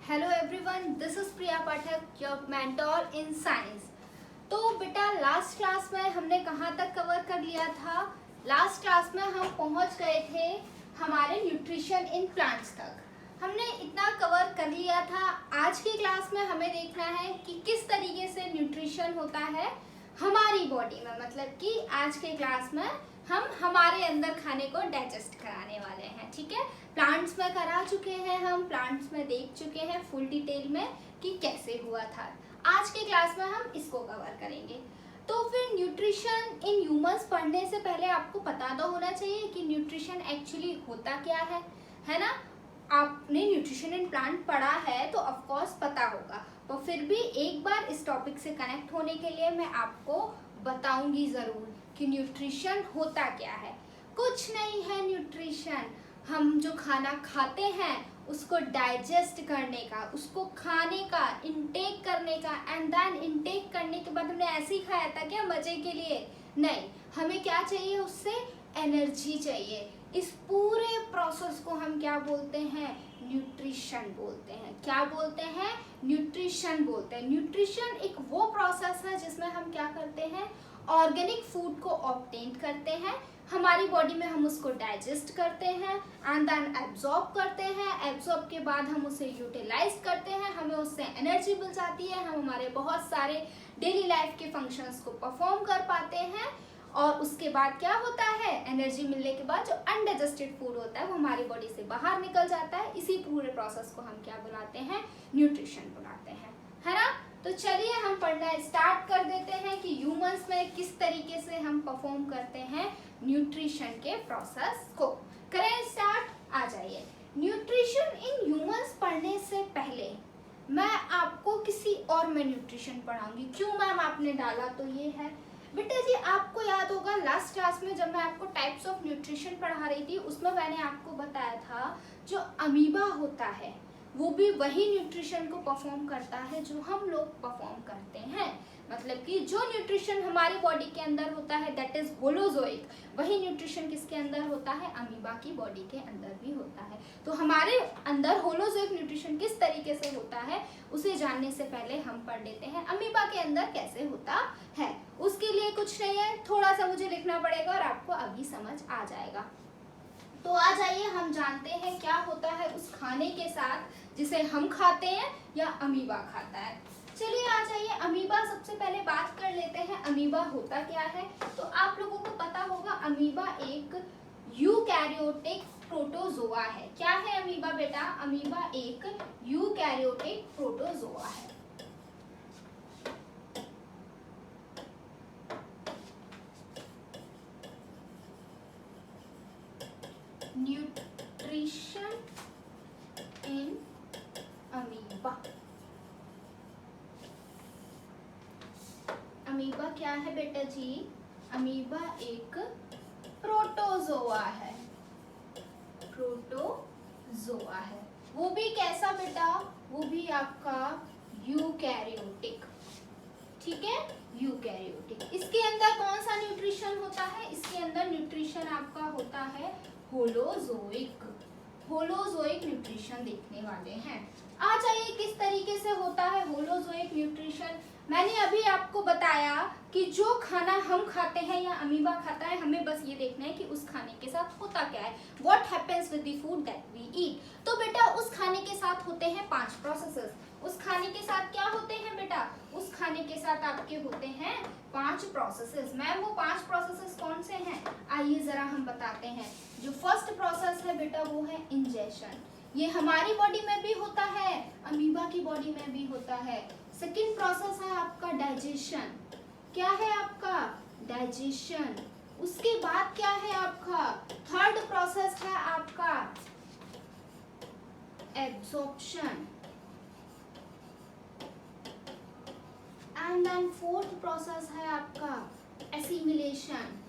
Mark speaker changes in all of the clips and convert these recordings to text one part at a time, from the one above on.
Speaker 1: Hello everyone, this is Priya Pathak, your mentor in science. तो बेटा last class में हमने कहाँ तक कवर कर लिया था? लास्ट क्लास में हम पहुँच गए थे हमारे न्यूट्रिशन इन प्लांट्स तक। हमने इतना कवर कर लिया था। आज की क्लास में हमें देखना है कि किस तरीके से न्यूट्रिशन होता है हमारी बॉडी में। मतलब कि आज के क्लास में हम हमारे अंदर खाने को डाइजेस्ट कराने वाले हैं। ठीक है, प्लांट्स में करा चुके हैं, हम प्लांट्स में देख चुके हैं फुल डिटेल में कि कैसे हुआ था। आज के क्लास में हम इसको कवर करेंगे। तो फिर न्यूट्रिशन इन ह्यूमंस पढ़ने से पहले आपको पता तो होना चाहिए कि न्यूट्रिशन एक्चुअली होता क्या है ना? आपने न्यूट्रिशन इन प्लांट पढ़ा है तो ऑफ कोर्स पता होगा, पर फिर भी एक बार इस टॉपिक से कनेक्ट होने के लिए मैं आपको बताऊंगी जरूर कि न्यूट्रिशन होता क्या है। कुछ नहीं है न्यूट्रिशन, हम जो खाना खाते हैं उसको डाइजेस्ट करने का, उसको खाने का, इनटेक करने का, एंड देन इनटेक करने के बाद हमने ऐसे ही खाया था क्या मजे के लिए? नहीं, हमें क्या चाहिए? उससे एनर्जी चाहिए। इस पूरे प्रोसेस को हम क्या बोलते हैं? न्यूट्रिशन बोलते हैं। क्या बोलते हैं? न्यूट्रिशन बोलते हैं। न्यूट्रिशन एक वो प्रोसेस है जिसमें हम क्या करते हैं? ऑर्गेनिक फूड को ऑब्टेन करते हैं, हमारी बॉडी में हम उसको डाइजेस्ट करते हैं एंड देन एब्जॉर्ब करते हैं। एब्जॉर्ब के बाद हम उसे यूटिलाइज करते हैं, हमें उससे एनर्जी मिल जाती है, हम हमारे बहुत सारे डेली लाइफ के फंक्शंस को परफॉर्म कर पाते हैं। और उसके बाद क्या होता है? एनर्जी मिलने के बाद जो अनडाइजेस्टेड फूड होता है वो हमारी बॉडी से बाहर निकल जाता है। इसी पूरे प्रोसेस को हम क्या बुलाते हैं? न्यूट्रिशन बुलाते हैं, है ना? तो चलिए हम पढ़ना स्टार्ट कर देते हैं कि ह्यूमंस में किस तरीके से हम परफॉर्म करते हैं न्यूट्रिशन के प्रोसेस को। करें स्टार्ट, आ जाइए। न्यूट्रिशन इन ह्यूमंस पढ़ने से पहले मैं आपको किसी और में न्यूट्रिशन पढ़ाऊंगी। क्यों मैम आपने डाला तो ये है बेटा जी, आपको याद होगा लास्ट क्लास में जब मैं आपको टाइप्स ऑफ न्यूट्रिशन पढ़ा रही थी उसमें मैंने आपको बताया था जो अमीबा होता है वो भी वही न्यूट्रिशन को परफॉर्म करता है जो हम लोग परफॉर्म करते हैं। मतलब कि जो न्यूट्रिशन हमारी बॉडी के अंदर होता है दैट इज होलोजोइक, वही न्यूट्रिशन किसके अंदर होता है? अमीबा की बॉडी के अंदर भी होता है। तो हमारे अंदर होलोजोइक न्यूट्रिशन किस तरीके से होता है उसे जानने से पहले हम पढ़ लेते हैं अमीबा के अंदर कैसे होता है। उसके लिए कुछ नहीं है, थोड़ा सा मुझे लिखना पड़ेगा और आपको अभी समझ आ जाएगा। तो आ जाइए, हम जानते हैं क्या होता है उस खाने के साथ जिसे हम खाते हैं या अमीबा खाता है। चलिए आ जाइए, अमीबा सबसे पहले बात कर लेते हैं अमीबा होता क्या है। तो आप लोगों को पता होगा अमीबा एक यूकैरियोटिक प्रोटोजोआ है। क्या है अमीबा बेटा? अमीबा एक यूकैरियोटिक प्रोटोजोआ है। Nutrition in amoeba. अमीबा क्या है बेटा जी? अमीबा एक प्रोटोजोआ है। प्रोटोजोआ है, वो भी कैसा बेटा? वो भी आपका यूकैरियोटिक। ठीक है, यूकैरियोटिक। इसके अंदर कौन सा न्यूट्रिशन होता है? इसके अंदर न्यूट्रिशन आपका होता है होलोजोइक। होलोजोइक न्यूट्रिशन देखने वाले हैं। आ जाइए किस तरीके से होता है होलोजोइक न्यूट्रिशन। मैंने अभी आपको बताया कि जो खाना हम खाते हैं या अमीबा खाता है, हमें बस ये देखना है कि उस खाने के साथ होता क्या है। What happens with the food that we eat. तो बेटा उस खाने के साथ होते हैं 5 प्रोसेसेस। उस खाने के साथ क्या होते हैं बेटा? उस खाने के साथ आपके होते हैं 5 प्रोसेसेस। मैम वो 5 प्रोसेसेस कौन से हैं? आइए जरा हम बताते हैं। जो फर्स्ट प्रोसेस है बेटा वो है इंजेशन। ये हमारी बॉडी में भी होता है, अमीबा की बॉडी में भी होता है। सेकेंड प्रोसेस है आपका डाइजेशन। क्या है आपका? डाइजेशन। उसके बाद क्या है आपका? थर्ड प्रोसेस है आपका absorption. And then fourth process है आपका एसिमिलेशन।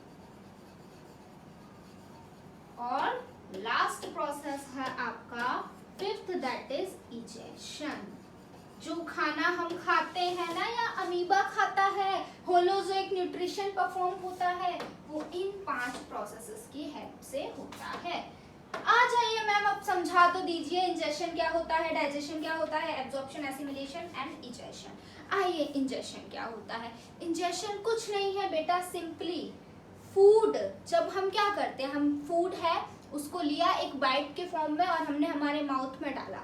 Speaker 1: और लास्ट प्रोसेस है आपका फिफ्थ दैट इज इजेक्शन। जो खाना हम खाते हैं ना या अमीबा खाता है, होलोजोइक न्यूट्रिशन परफॉर्म होता है, वो इन 5 प्रोसेसेस की हेल्प से होता है। आ जाइए मैम, अब समझा तो दीजिए, इंजेशन क्या होता है, डाइजेशन क्या होता है, एब्जॉर्प्शन, एसिमिलेशन एंड इजेशन। आइए इंजेशन क्या होता है। इंजेशन कुछ नहीं है बेटा, सिंपली फूड, जब हम क्या करते हैं, हम फूड है उसको लिया एक बाइट के फॉर्म में और हमने हमारे माउथ में डाला,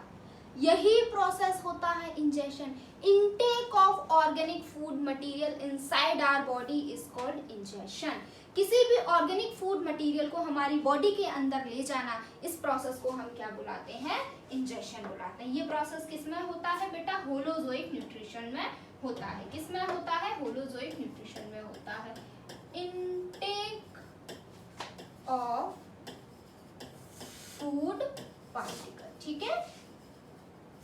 Speaker 1: यही प्रोसेस होता है ingestion. Intake of organic food material inside our body is called ingestion. किसी भी ऑर्गेनिक फूड मटेरियल को हमारी बॉडी के अंदर ले जाना, इस प्रोसेस को हम क्या बुलाते हैं, इंजेशन बुलाते हैं। ये प्रोसेस किसमें होता है बेटा, होलोजोइक न्यूट्रिशन में होता है। किसमें होता है, होलोजोइक न्यूट्रिशन में होता है। इनटेक ऑफ फूड पार्टिकल, ठीक है,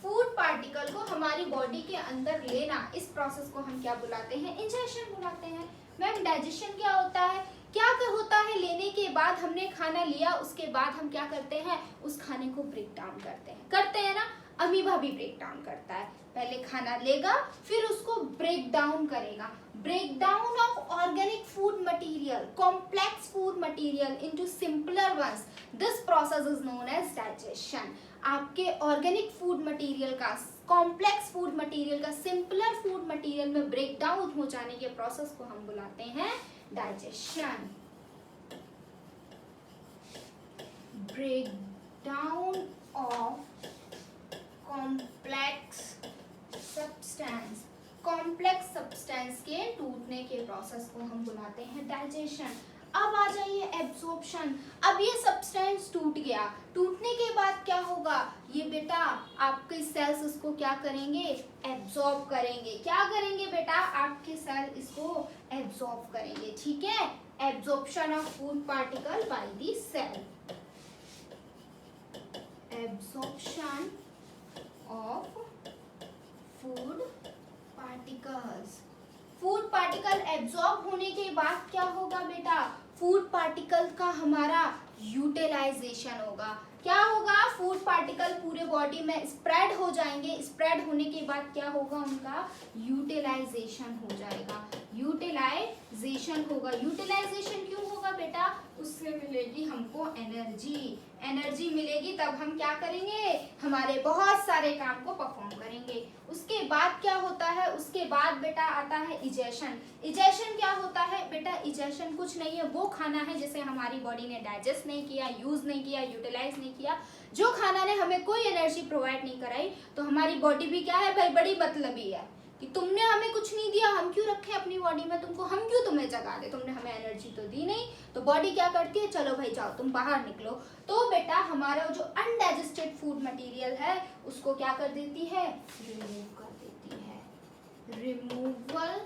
Speaker 1: फूड पार्टिकल को हमारी बॉडी के अंदर लेना, इस प्रोसेस को हम क्या बुलाते हैं, इंजेशन बुलाते हैं। मैम डाइजेशन क्या होता है, क्या होता है, लेने के बाद हमने खाना लिया, उसके बाद हम क्या करते हैं, उस खाने को ब्रेक डाउन करते हैं ना, अमीबा भी ब्रेक डाउन करता है। पहले खाना लेगा फिर उसको ब्रेक डाउन करेगा। Break down of organic food material, complex food material into simpler ones, this process is known as digestion. आपके ऑर्गेनिक फूड मटेरियल का, कॉम्प्लेक्स फूड मटेरियल का सिंपलर फूड मटेरियल में ब्रेक डाउन हो जाने के process को हम बुलाते हैं digestion. Break down of complex substance, complex substance के टूटने के प्रोसेस को हम बुलाते हैं डाइजेशन। अब आ जाइए एब्जॉर्प्शन। अब ये सब्सटेंस टूट गया, टूटने के बाद क्या होगा, ये बेटा आपके सेल्स इसको क्या करेंगे, एब्जॉर्ब करेंगे। क्या करेंगे बेटा, आपके सेल इसको एब्जॉर्ब करेंगे, ठीक है। Absorption of food particle by the cell, absorption of food particles. Food particle absorb होने के बाद क्या होगा बेटा, फूड पार्टिकल का हमारा यूटिलाइजेशन होगा। क्या होगा, फूड पार्टिकल पूरे बॉडी में स्प्रेड हो जाएंगे, स्प्रेड होने के बाद क्या होगा, उनका यूटिलाइजेशन हो जाएगा, यूटिलाइजेशन होगा। यूटिलाइजेशन क्यों होगा बेटा, उससे मिलेगी हमको एनर्जी, एनर्जी मिलेगी तब हम क्या करेंगे, हमारे बहुत सारे काम को परफॉर्म करेंगे। उसके बाद क्या होता है, उसके बाद बेटा आता है इजेशन। इजेशन क्या होता है बेटा, इजेशन कुछ नहीं है, वो खाना है जिसे हमारी बॉडी ने डाइजेस्ट नहीं किया, यूज नहीं किया, यूटिलाइज नहीं किया, जो खाना ने हमें कोई एनर्जी प्रोवाइड नहीं कराई, तो हमारी बॉडी भी क्या है भाई, बड़ी मतलबी है कि तुमने हमें कुछ नहीं दिया, हम क्यों रखे अपनी बॉडी में तुमको, हम क्यों तुम्हें जगा दे, तुमने हमें एनर्जी तो दी नहीं। तो बॉडी क्या करती है, चलो भाई जाओ तुम बाहर निकलो। तो बेटा हमारा जो अनडाइजेस्टेड फूड मटेरियल है उसको क्या कर देती है, रिमूव कर देती है। Removal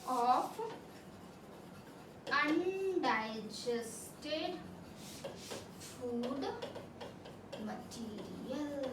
Speaker 1: of undigested food material,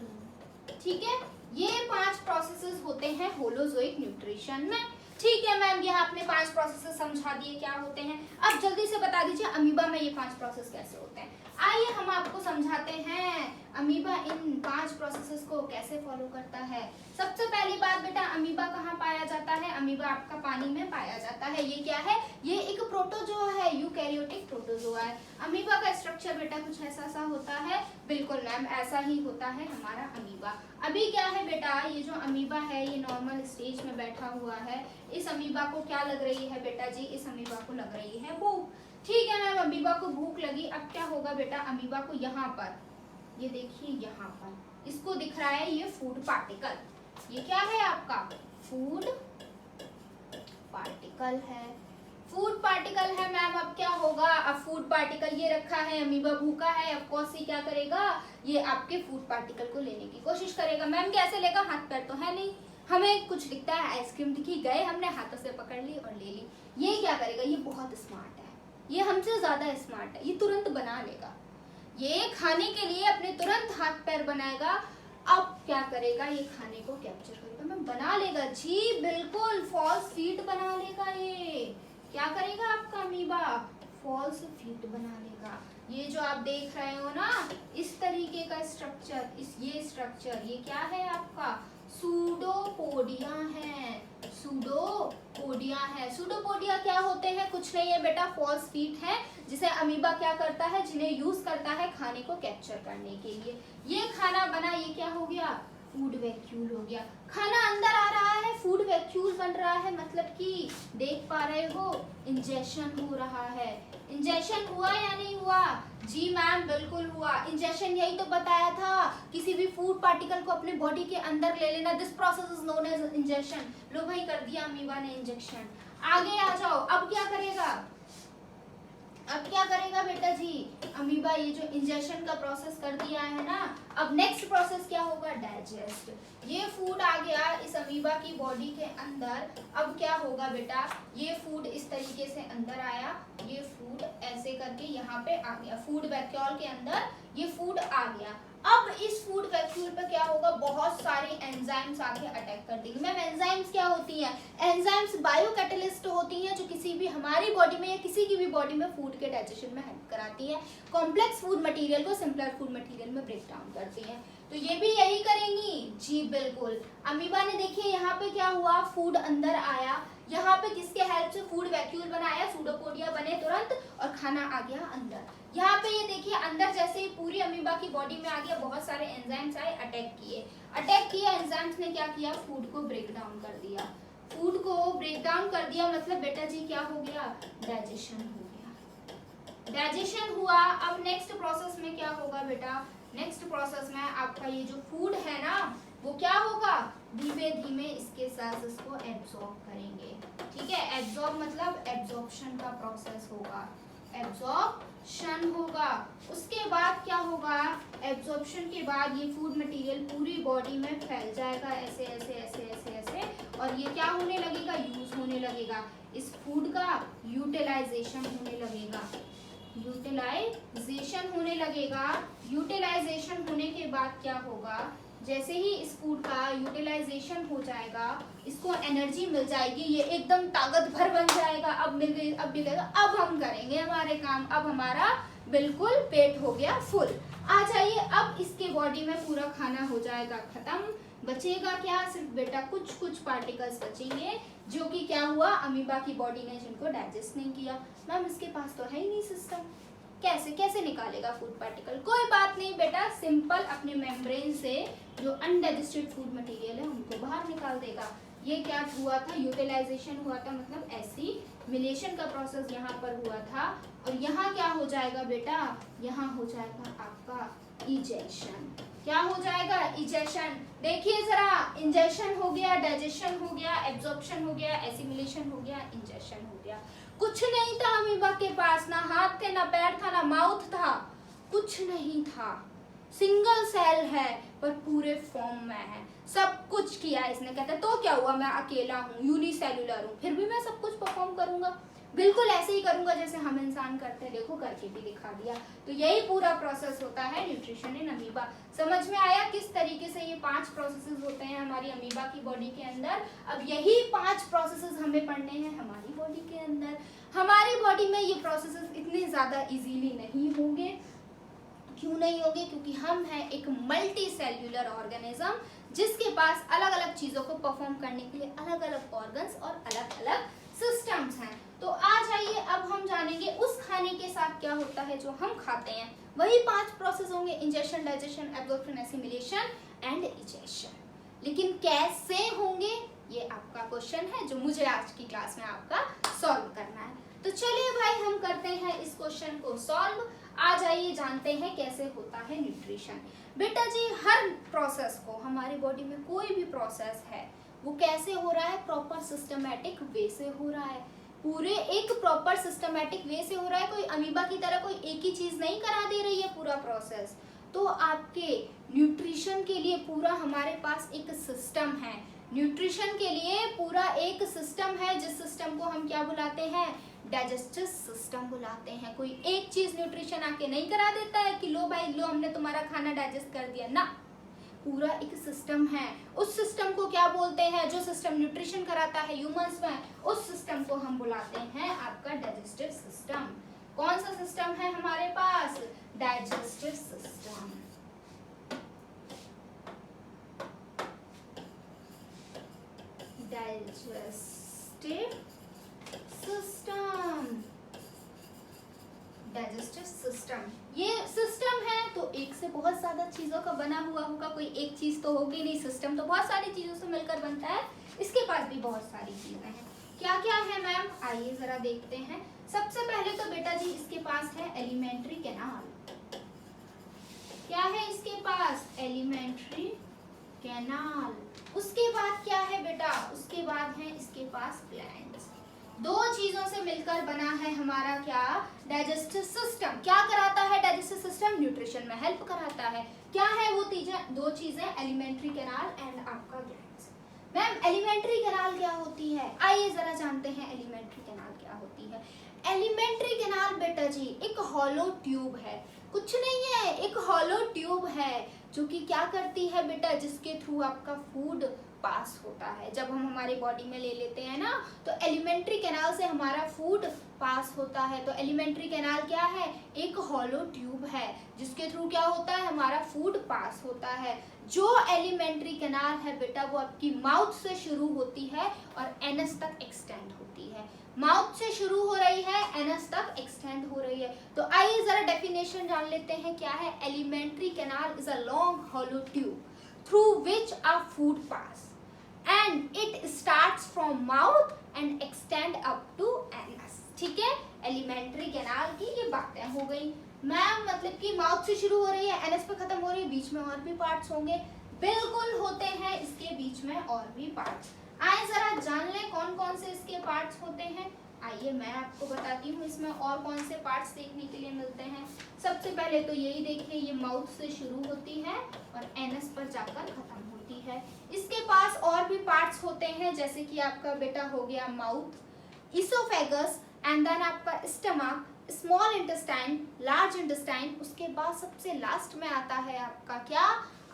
Speaker 1: ठीक है। ये 5 प्रोसेसेस होते हैं होलोजोइक न्यूट्रिशन में, ठीक है मैम। ये आपने 5 प्रोसेसेस समझा दिए क्या होते हैं। अब जल्दी से बता दीजिए अमीबा में ये 5 प्रोसेस कैसे होते हैं। आइए हम आपको समझाते हैं अमीबा इन 5 प्रोसेसेस को कैसे फॉलो करता है। सबसे पहली बात बेटा, अमीबा कहाँ पाया जाता है, अमीबा आपका पानी में पाया जाता है। ये क्या है, ये एक प्रोटोजोआ है, यूकैरियोटिक प्रोटोजोआ है। अमीबा का स्ट्रक्चर बेटा कुछ ऐसा सा होता है, बिल्कुल मैम ऐसा ही होता है हमारा अमीबा। अभी क्या है बेटा, ये जो अमीबा है ये नॉर्मल स्टेज में बैठा हुआ है। इस अमीबा को क्या लग रही है बेटा जी, इस अमीबा को लग रही है भूख, ठीक है मैम। अमीबा को भूख लगी, अब क्या होगा बेटा, अमीबा को यहाँ पर, ये देखिए यहाँ पर इसको दिख रहा है ये फूड पार्टिकल, ये क्या है आपका फूड पार्टिकल है, फूड पार्टिकल है मैम। अब क्या होगा, अब फूड पार्टिकल ये रखा है, अमीबा भूखा है, ऑफ कोर्स ये क्या करेगा, ये आपके फूड पार्टिकल को लेने की कोशिश करेगा। मैम कैसे लेगा, हाथ पैर तो है नहीं, हमें कुछ दिखता है, आइसक्रीम दिखी, गए हमने हाथों से पकड़ ली और ले ली। ये क्या करेगा, ये बहुत स्मार्ट है, ये हमसे ज्यादा स्मार्ट है, ये तुरंत बना लेगा, ये खाने के लिए अपने तुरंत हाथ पैर बनाएगा। अब क्या करेगा, ये खाने को कैप्चर करेगा, मैं बना लेगा जी, बिल्कुल फॉल्स फीट बना लेगा। ये क्या करेगा आपका अमीबा, फॉल्स फीट बना लेगा। ये जो आप देख रहे हो ना, इस तरीके का स्ट्रक्चर, ये स्ट्रक्चर, ये क्या है आपका सूडोपोडिया है। सूडोपोडिया है। सूडोपोडिया क्या होते हैं? कुछ नहीं है बेटा, फॉल्स फीट है जिसे अमीबा क्या करता है, जिन्हें यूज करता है खाने को कैप्चर करने के लिए। ये खाना बना, ये क्या हो गया, फूड वैक्यूल हो गया। खाना अंदर आ रहा है, फूड वैक्यूल बन रहा है, मतलब कि देख पा रहे हो इंजेक्शन हो रहा है। इंजेक्शन हुआ या नहीं हुआ? जी मैम बिल्कुल हुआ। इंजेक्शन यही तो बताया था, किसी भी फूड पार्टिकल को अपने बॉडी के अंदर ले लेना, this process is known as injection. लो भाई कर दिया अमीबा ने इंजेक्शन। आगे आ जाओ, अब क्या करेगा, अब क्या करेगा बेटा जी, अमीबा ये जो इंजेक्शन का प्रोसेस कर दिया है ना, अब नेक्स्ट प्रोसेस क्या होगा, डाइजेस्ट। ये फूड आ गया इस अमीबा की बॉडी के अंदर। अब क्या होगा बेटा, ये फूड इस तरीके से अंदर आया, ये फूड ऐसे करके यहाँ पे आ गया, फूड वैक्यूल के अंदर ये फूड आ गया। अब इस फूड वैक्यूल पे क्या होगा, बहुत सारी एंजाइम्स आके अटैक कर देंगे। मैम एंजाइम्स क्या होती हैं? एंजाइम्स बायो कैटलिस्ट होती हैं जो किसी भी हमारी बॉडी में या किसी की भी बॉडी में फूड के डाइजेशन में हेल्प कराती है, कॉम्प्लेक्स फूड मटेरियल को सिंपलर फूड मटेरियल में ब्रेक डाउन करती है। तो ये भी यही करेंगी जी बिल्कुल। अमीबा ने देखिए यहाँ पे क्या हुआ, फूड अंदर आया, यहाँ पे किसके हेल्प से फूड वैक्यूल बनाया, सूडोपोडिया बने तुरंत और खाना आ गया अंदर। यहाँ पे ये देखिए अंदर जैसे ही पूरी अमीबा की बॉडी में आ गया, बहुत सारे एंजाइम्स आए, अटैक किया एंजाइम्स ने, क्या किया, फूड को ब्रेक डाउन कर दिया। फूड को ब्रेक डाउन कर दिया मतलब बेटा जी क्या हो गया, डाइजेशन हो गया। डाइजेशन हुआ। अब नेक्स्ट प्रोसेस में क्या होगा बेटा, नेक्स्ट प्रोसेस में आपका ये जो फूड है ना, वो क्या होगा, धीमे धीमे इसके सेल्स इसको एब्जॉर्ब करेंगे। ठीक है, एब्जॉर्ब मतलब एब्जॉर्प्शन का प्रोसेस होगा, एब्जॉर्प्शन होगा। उसके बाद क्या होगा, एब्जॉर्प्शन के बाद ये फूड मटेरियल पूरी बॉडी में फैल जाएगा, ऐसे ऐसे ऐसे ऐसे ऐसे, और ये क्या होने लगेगा, यूज होने लगेगा। इस फूड का यूटिलाइजेशन होने लगेगा, यूटिलाइजेशन होने लगेगा। यूटिलाइजेशन होने के बाद क्या होगा, जैसे ही इस फूड का यूटिलाइजेशन हो जाएगा, इसको एनर्जी मिल जाएगी, ये एकदम ताकत भर बन जाएगा। अब मिल गई, अब मिल गया, अब हम करेंगे हमारे काम, अब हमारा बिल्कुल पेट हो गया फुल। आ जाइए, अब इसके बॉडी में पूरा खाना हो जाएगा खत्म। बचेगा क्या, सिर्फ बेटा कुछ कुछ पार्टिकल्स बचेंगे, जो कि क्या हुआ, अमीबा की बॉडी ने जिनको डाइजेस्ट नहीं किया। मैम इसके पास तो है ही नहीं सिस्टम, कैसे कैसे निकालेगा फूड पार्टिकल? कोई बात नहीं बेटा, सिंपल अपने मेम्ब्रेन से जो अनडाइजेस्टेड फूड मटेरियल है उनको बाहर निकाल देगा। ये क्या हुआ था, यूटिलाइजेशन हुआ था, मतलब एसिमिलेशन का प्रोसेस यहाँ पर हुआ था। और यहाँ क्या हो जाएगा बेटा, यहाँ हो जाएगा आपका इजेक्शन। क्या हो जाएगा, इजेक्शन। देखिए जरा, इंजेक्शन हो गया, डाइजेशन हो गया, एब्जॉर्प्शन हो गया, एसिमिलेशन हो गया, इंजेक्शन हो गया। कुछ नहीं था अमीबा के पास, ना हाथ थे, ना पैर था, ना माउथ था, कुछ नहीं था। सिंगल सेल है पर पूरे फॉर्म में है, सब कुछ किया इसने। कहता तो क्या हुआ, मैं अकेला हूँ, यूनिसेलुलर हूँ, फिर भी मैं सब कुछ परफॉर्म करूंगा, बिल्कुल ऐसे ही करूंगा जैसे हम इंसान करते हैं। देखो करके भी दिखा दिया। तो यही पूरा प्रोसेस होता है न्यूट्रिशन इन अमीबा। समझ में आया किस तरीके से ये 5 प्रोसेसेस होते हैं हमारी अमीबा की बॉडी के अंदर। अब यही 5 प्रोसेसेस हमें पढ़ने हैं हमारी बॉडी के अंदर। हमारी बॉडी में ये प्रोसेसेस इतने ज्यादा इजीली नहीं होंगे। क्यों नहीं होंगे, क्योंकि हम हैं एक मल्टी सेल्यूलर ऑर्गेनिज्म जिसके पास अलग अलग चीजों को परफॉर्म करने के लिए अलग अलग ऑर्गन्स और अलग अलग सिस्टम्स हैं। तो आ जाइए, अब हम जानेंगे उस खाने के साथ क्या होता है जो हम खाते हैं। वही 5 प्रोसेस होंगे, injection, digestion, absorption, assimilation and ejection. लेकिन कैसे होंगे, ये आपका क्वेश्चन है जो मुझे आज की क्लास में आपका सॉल्व करना है। तो चलिए भाई हम करते हैं इस क्वेश्चन को सॉल्व। आ जाइए, जानते हैं कैसे होता है न्यूट्रिशन। बेटा जी, हर प्रोसेस को, हमारी बॉडी में कोई भी प्रोसेस है वो कैसे हो रहा है, प्रॉपर सिस्टमैटिक वे से हो रहा है। पूरे एक प्रॉपर सिस्टमैटिक वे से हो रहा है। कोई अमीबा की तरह कोई एक ही चीज नहीं करा दे रही है पूरा प्रोसेस। तो आपके न्यूट्रिशन के लिए पूरा हमारे पास एक सिस्टम है। न्यूट्रिशन के लिए पूरा एक सिस्टम है, जिस सिस्टम को हम क्या बुलाते हैं, डाइजेस्टिव सिस्टम बुलाते हैं। कोई एक चीज न्यूट्रिशन आके नहीं करा देता है कि लो भाई लो हमने तुम्हारा खाना डाइजेस्ट कर दिया ना। पूरा एक सिस्टम है। उस सिस्टम को क्या बोलते हैं, जो सिस्टम न्यूट्रिशन कराता है ह्यूमंस में, उस सिस्टम को हम बुलाते हैं आपका डाइजेस्टिव सिस्टम। कौन सा सिस्टम है हमारे पास? Digestive system. Digestive system, digestive system ये सिस्टम है तो एक से बहुत ज्यादा चीजों का बना हुआ होगा, कोई एक चीज तो होगी नहीं, सिस्टम तो बहुत सारी चीजों से मिलकर बनता है। इसके पास भी बहुत सारी चीजें हैं। क्या क्या है मैम? आइए जरा देखते हैं। सबसे पहले तो बेटा जी इसके पास है एलिमेंट्री कैनाल। क्या है इसके पास? Alimentary canal. उसके बाद क्या है बेटा? उसके बाद है इसके पास ग्लैंड्स। दो चीजों से मिलकर बना है हमारा क्या? Digestive system. क्या कराता है डाइजेस्टिव सिस्टम? न्यूट्रिशन में हेल्प कराता है। क्या है वो दो चीजें? एलिमेंट्री कैनाल एंड आपका ग्लैंड्स। मैम एलिमेंट्री कैनाल क्या होती है? आइए जरा जानते हैं एलिमेंट्री कैनाल क्या होती है। एलिमेंट्री कैनाल बेटा जी एक हॉलो ट्यूब है, कुछ नहीं है, एक हॉलो ट्यूब है जो कि क्या करती है बेटा? जिसके थ्रू आपका फूड पास होता है। जब हम हमारी बॉडी में ले लेते हैं ना तो एलिमेंट्री कैनाल से हमारा फूड पास होता है। तो एलिमेंट्री कैनाल क्या है? एक हॉलो ट्यूब है जिसके थ्रू क्या होता है? हमारा फूड पास होता है। जो एलिमेंट्री कैनाल है बेटा वो आपकी माउथ से शुरू होती है और एनस तक एक्सटेंड होती है। माउथ से शुरू हो रही है, एनस तक एक्सटेंड हो रही है। तो आइए जरा डेफिनेशन जान लेते हैं क्या है। Alimentary canal is a long hollow tube through which a food pass and it starts from mouth and extend up to anus। ठीक है, एलिमेंट्री कैनाल की ये बातें हो गई। मैम मतलब कि माउथ से शुरू हो रही है, एनस पे खत्म हो रही है, बीच में और भी पार्ट्स होंगे। बिल्कुल होते हैं इसके बीच में और भी पार्ट्स। आइए जरा जान लें कौन कौन से इसके पार्ट्स होते हैं। आइए मैं आपको बताती हूँ इसमें और कौन से पार्ट्स देखने के लिए मिलते हैं। सबसे पहले तो यही देखिए, ये माउथ से शुरू होती है और एनस पर जाकर खत्म होती है। इसके पास और भी पार्ट्स होते हैं जैसे कि आपका बेटा हो गया माउथ, इसोफेगस एंड देन आपका stomach, small intestine, large intestine, उसके बाद सबसे लास्ट में आता है आपका क्या?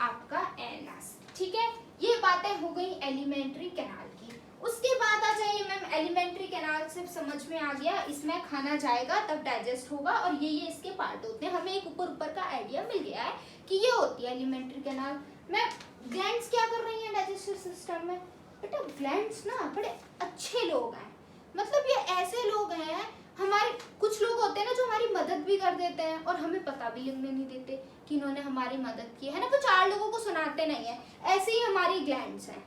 Speaker 1: आपका एनस। ठीक है, ये बातें हो गई एलिमेंट्री कैनाल की। उसके बाद आ जाइए मैम, एलिमेंट्री कैनाल से समझ में आ गया, इसमें खाना जाएगा तब डाइजेस्ट होगा और ये इसके पार्ट होते हैं। हमें एक ऊपर का आइडिया मिल गया है कि ये होती है एलिमेंट्री कैनाल। मैम ग्लैंड्स क्या कर रही हैं डाइजेस्टिव सिस्टम में? बेटा ग्लैंड्स ना बड़े अच्छे लोग हैं, मतलब ये ऐसे लोग हैं, हमारे कुछ लोग होते हैं ना जो हमारी मदद भी कर देते हैं और हमें पता भी लगने नहीं देते कि इन्होंने हमारी मदद की है ना, वो चार लोगों को सुनाते नहीं है। ऐसे ही हमारी ग्लैंड्स हैं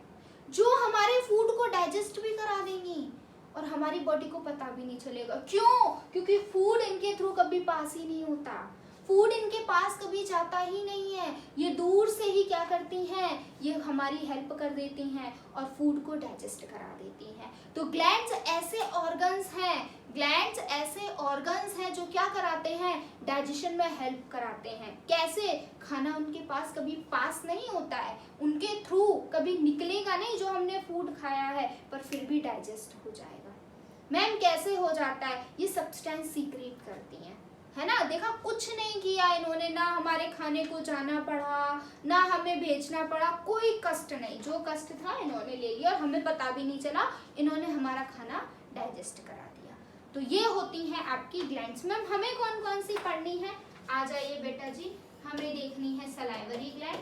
Speaker 1: जो हमारे फूड को डाइजेस्ट भी करा देंगी और हमारी बॉडी को पता भी नहीं चलेगा। क्यों? क्योंकि फूड इनके थ्रू कभी पास ही नहीं होता, फूड इनके पास कभी जाता ही नहीं है। ये दूर से ही क्या करती हैं? ये हमारी हेल्प कर देती हैं और फूड को डाइजेस्ट करा देती हैं। तो ग्लैंड्स ऐसे ऑर्गन्स हैं, ग्लैंड्स ऐसे ऑर्गन्स हैं जो क्या कराते हैं? डाइजेशन में हेल्प कराते हैं। कैसे? खाना उनके पास कभी पास नहीं होता है, उनके थ्रू कभी निकलेगा नहीं जो हमने फूड खाया है, पर फिर भी डाइजेस्ट हो जाएगा। मैम कैसे हो जाता है? ये सब्सटेंस सीक्रेट करती हैं, है ना। देखा, कुछ नहीं किया इन्होंने, ना हमारे खाने को जाना पड़ा, ना हमें भेजना पड़ा, कोई कष्ट नहीं। जो कष्ट था इन्होंने ले लिया और हमें पता भी नहीं चला, इन्होंने हमारा खाना डाइजेस्ट करा दिया। तो ये होती हैं आपकी ग्लैंड्स। मैम हमें कौन कौन सी पढ़नी है? आ जाइए बेटा जी, हमें देखनी है सलाइवरी ग्लैंड,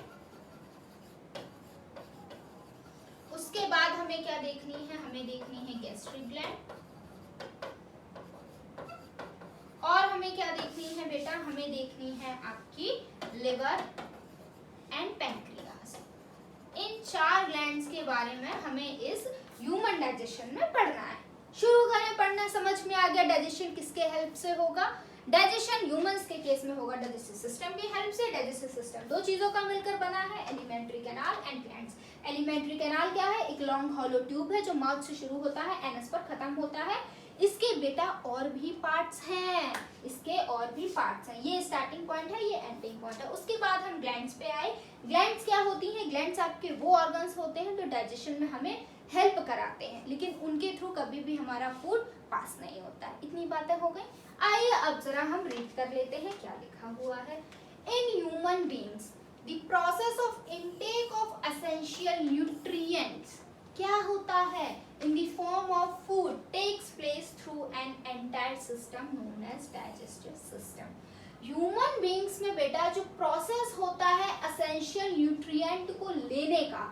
Speaker 1: उसके बाद हमें क्या देखनी है? हमें देखनी है गैस्ट्रिक ग्लैंड, और हमें क्या देखनी है बेटा? हमें देखनी है आपकी लिवर एंड पैंक्रियास। इन चार ग्लैंड्स के बारे में हमें इस ह्यूमन डाइजेशन में पढ़ना है। शुरू करें पढ़ना। समझ में आ गया डाइजेशन किसके हेल्प से होगा? डाइजेशन ह्यूमंस के केस में होगा डाइजेस्टिव सिस्टम की हेल्प से। डाइजेस्टिव सिस्टम दो चीजों का मिलकर बना है, alimentary canal and glands. Alimentary canal क्या है? एक लॉन्ग हॉलो ट्यूब है जो माउथ से शुरू होता है, एनस पर खत्म होता है। इसके बेटा और भी पार्ट्स हैं, इसके और भी पार्ट्स हैं। ये स्टार्टिंग पॉइंट है, ये एंडिंग पॉइंट है। उसके बाद हम ग्लैंड्स पे आए। ग्लैंड्स क्या होती हैं? ग्लैंड्स आपके वो ऑर्गन्स होते हैं जो डाइजेशन में हमें हेल्प कराते हैं, लेकिन उनके थ्रू कभी भी हमारा फूड पास नहीं होता है। इतनी बातें हो गई। आइए अब जरा हम रीड कर लेते हैं क्या लिखा हुआ है। In human beings the process of intake of essential nutrients क्या होता है, in the form of food takes place through an entire system known as digestive system. Human beings में बेटा जो प्रोसेस होता है एसेंशियल न्यूट्रिएंट को लेने का,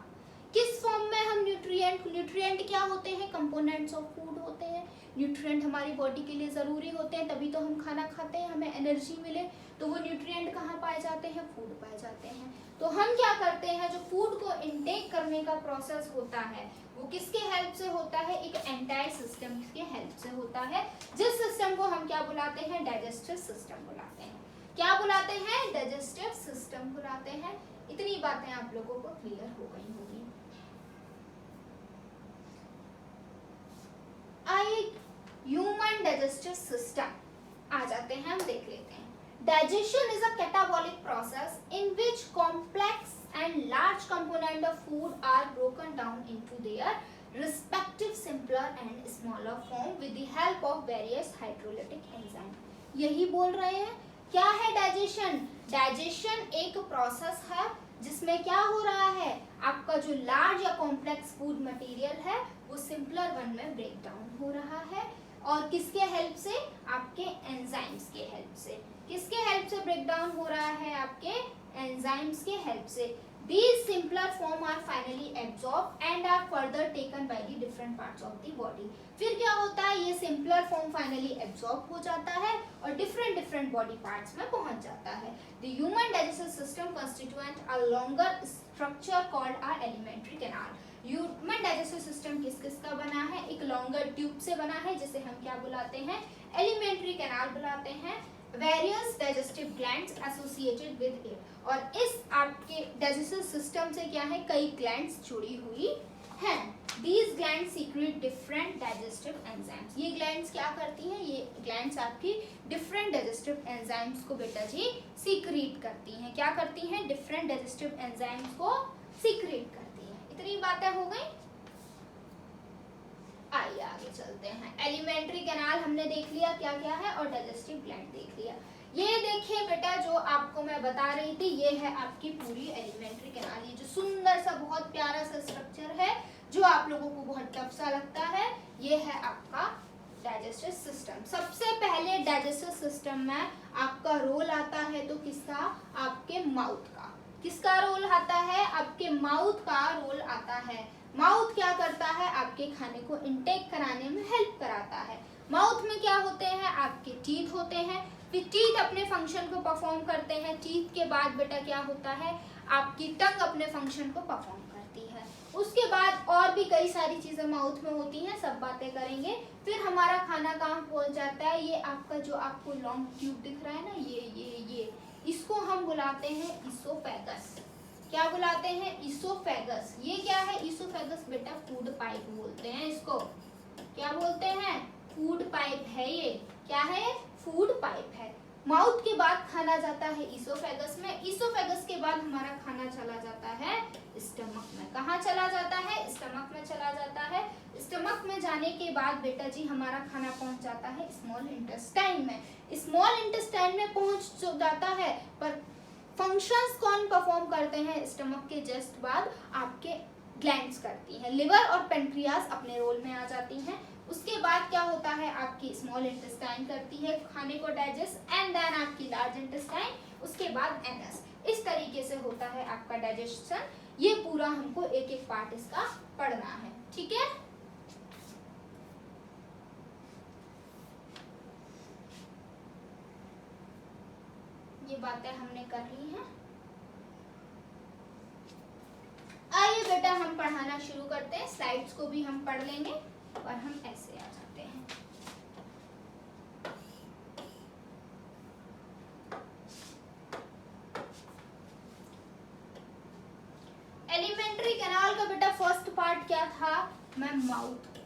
Speaker 1: किस फॉर्म में हम न्यूट्रिएंट क्या होते हैं, कंपोनेंट्स ऑफ फूड होते हैं। न्यूट्रिएंट हमारी बॉडी के लिए ज़रूरी होते हैं, तभी तो हम खाना खाते हैं, हमें एनर्जी मिले। तो वो न्यूट्रिएंट कहाँ पाए जाते हैं, फूड पाए जाते हैं। तो हम क्या करते हैं, जो फूड को इनटेक करने का प्रोसेस होता है वो किसके हेल्प से होता है, एक एंटायर सिस्टम के हेल्प से होता है, जिस सिस्टम को हम क्या बुलाते हैं, डाइजेस्टिव सिस्टम बुलाते हैं। क्या बुलाते हैं, डाइजेस्टिव सिस्टम बुलाते हैं। इतनी बातें आप लोगों को क्लियर हो गई होगी। आइए ह्यूमन डाइजेस्टिव सिस्टम आ जाते हैं, हम देख लेते हैं। Digestion is a catabolic process in which complex and large component of food are broken down into their respective simpler and smaller form with the help of various hydrolytic enzyme. यही बोल रहे हैं। क्या है डाइजेशन? डाइजेशन एक process है जिसमें क्या हो रहा है, आपका जो लार्ज या कॉम्प्लेक्स फूड मटेरियल है वो सिंपलर वन में ब्रेक डाउन हो रहा है। और किसके हेल्प से, आपके एंजाइम्स के हेल्प से। किसके हेल्प से ब्रेक डाउन हो रहा है, आपके एंजाइम्स के हेल्प से। These simpler form are finally absorbed and are further taken by the different parts of the body. फिर क्या होता है, ये simpler form finally absorb हो जाता है और different body parts में पहुंच जाता है। The human digestive system constituent a longer structure called our alimentary canal. Human digestive system किस किस का बना है, एक लॉन्गर ट्यूब से बना है जिसे हम क्या बुलाते हैं, एलिमेंट्री कैनाल बुलाते हैं। Various digestive glands associated with it. और इस आपके डाइजेस्टिव सिस्टम से क्या है, कई ग्लैंड्स जुड़ी हुई हैं। These glands secrete different digestive enzymes. ये ग्लैंड्स क्या करती हैं, ये ग्लैंड्स आपकी डिफरेंट डाइजेस्टिव एंजाइम्स को बेटा जी सीक्रेट करती हैं। क्या करती हैं, डिफरेंट डाइजेस्टिव एंजाइम्स को सीक्रेट करती हैं। इतनी बातें हो गई। आइए आगे चलते हैं। एलिमेंट्री कैनाल हमने देख लिया क्या क्या है, और डाइजेस्टिव ग्लैंड देख लिया। ये देखिए बेटा जो आपको मैं बता रही थी, ये है आपकी पूरी एलिमेंट्री कैनाल। ये जो सुंदर सा बहुत प्यारा सा स्ट्रक्चर है जो आप लोगों को बहुत टफ सा लगता है, ये है आपका डाइजेस्टिव सिस्टम। सबसे पहले डाइजेस्टिव सिस्टम में आपका रोल आता है तो किसका, आपके माउथ का। किसका रोल आता है, आपके माउथ का रोल आता है। माउथ क्या करता है, आपके खाने को इनटेक कराने में हेल्प कराता है। माउथ में क्या होते हैं, आपके टीथ होते हैं। फिर टीथ अपने फंक्शन को परफॉर्म करते हैं। टीथ के बाद बेटा क्या होता है, आपकी टंग अपने फंक्शन को परफॉर्म करती है। उसके बाद और भी कई सारी चीजें माउथ में होती हैं, सब बातें करेंगे। फिर हमारा खाना कहाँ पहुंच जाता है, ये आपका जो आपको लॉन्ग ट्यूब दिख रहा है ना, ये इसको हम बुलाते हैं इसोफेगस। क्या बुलाते हैं, इसोफेगस। ये क्या है, इसोफेगस बेटा फूड पाइप बोलते हैं इसको। क्या बोलते हैं, फूड पाइप है ये। क्या है, फूड पाइप है। माउथ के बाद खाना जाता है इसोफेगस में। इसोफेगस के बाद हमारा खाना चला जाता है स्टमक में। कहाँ चला जाता है, स्टमक में चला जाता है। स्टमक में जाने के बाद बेटा जी हमारा खाना पहुंच जाता है स्मॉल इंटेस्टाइन में। स्मॉल इंटेस्टाइन में पहुंच जाता है, पर फंक्शंस कौन परफॉर्म करते हैं, स्टमक के जस्ट बाद आपके ग्लैंड्स करती हैं। लिवर और पेनक्रियास अपने रोल में आ जाती हैं। उसके बाद क्या होता है, आपकी स्मॉल इंटेस्टाइन करती है खाने को डाइजेस्ट, एंड देन आपकी लार्ज इंटेस्टाइन, उसके बाद एनस। इस तरीके से होता है आपका डाइजेशन। ये पूरा हमको एक एक पार्ट इसका पढ़ना है, ठीक है। ये बातें हमने कर ली हैं। आइए बेटा हम पढ़ाना शुरू करते हैं। स्लाइड्स को भी हम पढ़ लेंगे और हम ऐसे आ जाते हैं। एलिमेंट्री कैनाल का बेटा फर्स्ट पार्ट क्या था, मैं माउथ।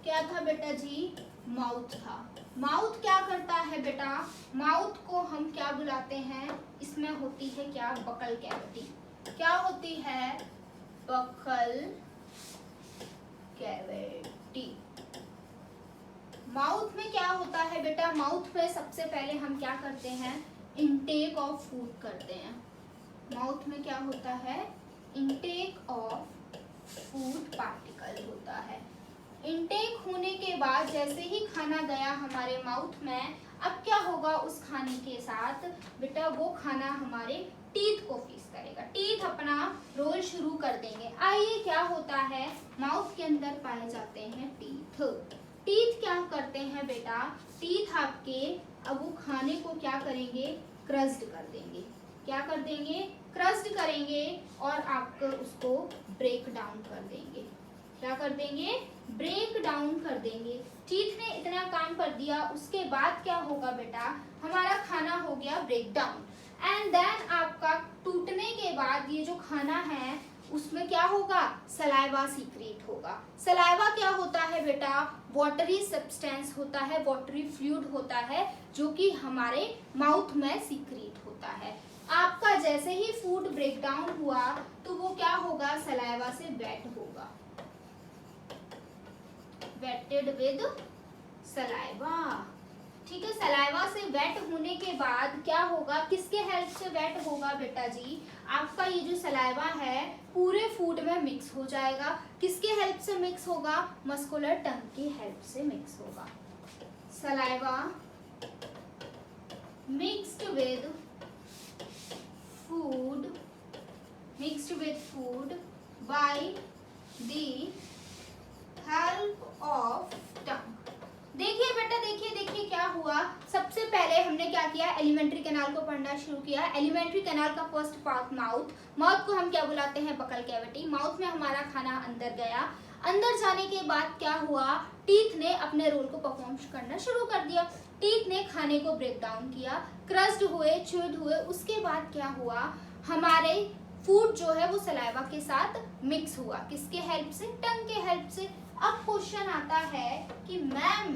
Speaker 1: क्या था बेटा जी, माउथ था। माउथ क्या करता है बेटा, माउथ को हम क्या बुलाते हैं, इसमें होती है क्या, बकल कैविटी। क्या होती है, बकल कैविटी। माउथ में क्या होता है बेटा, माउथ में सबसे पहले हम क्या करते हैं, इनटेक ऑफ फूड करते हैं। माउथ में क्या होता है, इनटेक ऑफ फूड पार्टिकल होता है। इनटेक होने के बाद जैसे ही खाना गया हमारे माउथ में, अब क्या होगा उस खाने के साथ बेटा, वो खाना हमारे टीथ को फेस करेगा, टीथ अपना रोल शुरू कर देंगे। आइए क्या होता है, माउथ के अंदर पाए जाते हैं टीथ। टीथ क्या करते हैं बेटा, टीथ आपके अब वो खाने को क्या करेंगे, क्रस्ड कर देंगे। क्या कर देंगे, क्रस्ड करेंगे और आपको उसको ब्रेक डाउन कर देंगे। क्या कर देंगे, ब्रेक डाउन कर देंगे। टीथ ने इतना काम कर दिया, उसके बाद क्या होगा बेटा, हमारा खाना हो गया ब्रेक डाउन। एंड देन आपका टूटने के बाद ये जो खाना है उसमें क्या होगा, सलाइवा सीक्रेट होगा। सलाइवा क्या होता है बेटा, वाटरी सब्सटेंस होता है, वाटरी फ्लूइड होता है, जो कि हमारे माउथ में सीक्रेट होता है। आपका जैसे ही फूड ब्रेक डाउन हुआ तो वो क्या होगा, सलाइवा से वेट होगा, वेटेड विद सलाइवा। ठीक है, सलाइवा से वेट होने के बाद क्या होगा, किसके हेल्प से वेट होगा बेटा जी, आपका ये जो सलाइवा है पूरे फूड में मिक्स हो जाएगा। किसके हेल्प से मिक्स होगा, मस्कुलर टंग की हेल्प से मिक्स होगा। Saliva mixed with food, mixed with food by the help of tongue. देखिए बेटा, देखिए क्या हुआ। सबसे पहले हमने क्या किया, एलिमेंट्री कैनाल को पढ़ना शुरू किया। एलिमेंट्री कैनाल का फर्स्ट पार्ट माउथ, माउथ को हम क्या बुलाते हैं, बकल कैविटी। माउथ में हमारा खाना अंदर गया, अंदर जाने के बाद क्या हुआ, टीथ ने अपने रोल को परफॉर्म करना शुरू कर दिया। टीथ ने खाने को ब्रेक डाउन किया, क्रस्ड हुए, च्यूड हुए। उसके बाद क्या हुआ, हमारे फूड जो है वो सलाइवा के साथ मिक्स हुआ। किसके हेल्प से, टंग के हेल्प से। अब क्वेश्चन आता है कि मैम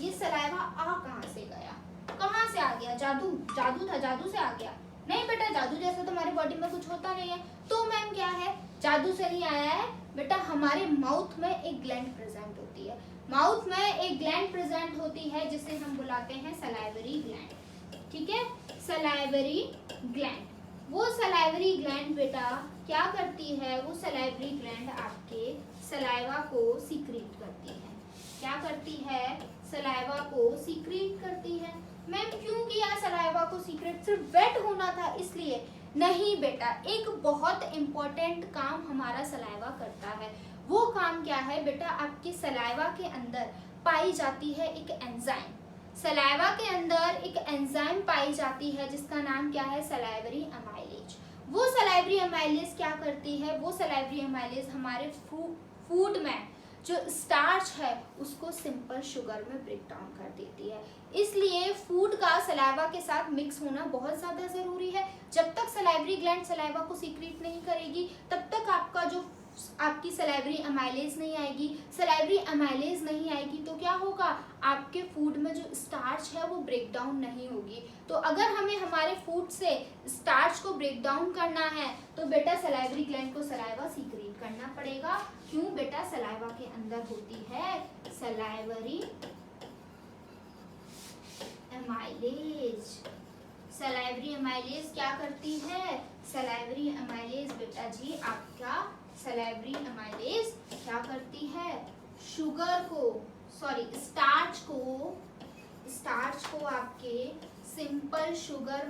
Speaker 1: ये सलाइवा आ कहाँ से गया, कहाँ से आ गया, जादू, जादू था, जादू से आ गया? नहीं बेटा, जादू जैसा तो हमारी बॉडी में कुछ होता नहीं है। तो मैम क्या है, जादू से नहीं आया है बेटा, हमारे माउथ में एक ग्लैंड प्रेजेंट होती है। माउथ में एक ग्लैंड प्रेजेंट होती है जिसे हम बुलाते हैं सलाइवरी ग्लैंड। ठीक है, सलाइवरी ग्लैंड। वो सलाइवरी ग्लैंड बेटा क्या करती है, वो सलाइवरी ग्लैंड आपके सलाइवा को सीक्रेट करती है। क्या करती है, सलाइवा को सीक्रेट करती है। मैम क्यों किया सलाइवा को सीक्रेट, सिर्फ वेट होना था इसलिए? नहीं बेटा, एक बहुत इंपॉर्टेंट काम हमारा सलाइवा करता है। वो काम क्या है बेटा, आपके सलाइवा के अंदर पाई जाती है एक एंजाइम। सलाइवा के अंदर एक एंजाइम पाई जाती है जिसका नाम क्या है, सलाइवरी अमाइलेज। वो सलाइवरी अमाइलेज क्या करती है, वो सलाइवरी अमाइलेज हमारे फूड में जो स्टार्च है उसको सिंपल शुगर में ब्रेक डाउन कर देती है। इसलिए फूड का सलाइवा के साथ मिक्स होना बहुत ज़्यादा ज़रूरी है। जब तक सलाइवरी ग्लैंड सलाइवा को सीक्रेट नहीं करेगी तब तक आपकी सलाइवरी अमाइलेज नहीं आएगी। सलाइवरी अमाइलेज नहीं आएगी तो क्या होगा, आपके फूड में जो स्टार्च है वो ब्रेक डाउन नहीं होगी। तो अगर हमें हमारे फूड से स्टार्च को ब्रेक डाउन करना है तो बेटा सलाइवरी ग्लैंड को सलाइवा सीक्रेट करना पड़ेगा। क्यों बेटा, सलाइवा के अंदर होती है सलाइवरी अमाइलेज। सलाइवरी अमाइलेज क्या करती है, सलाइवरी अमाइलेज बेटा जी आपका सलाइवरी अमाइलेज क्या करती है, शुगर को, सॉरी स्टार्च को आपके सिंपल शुगर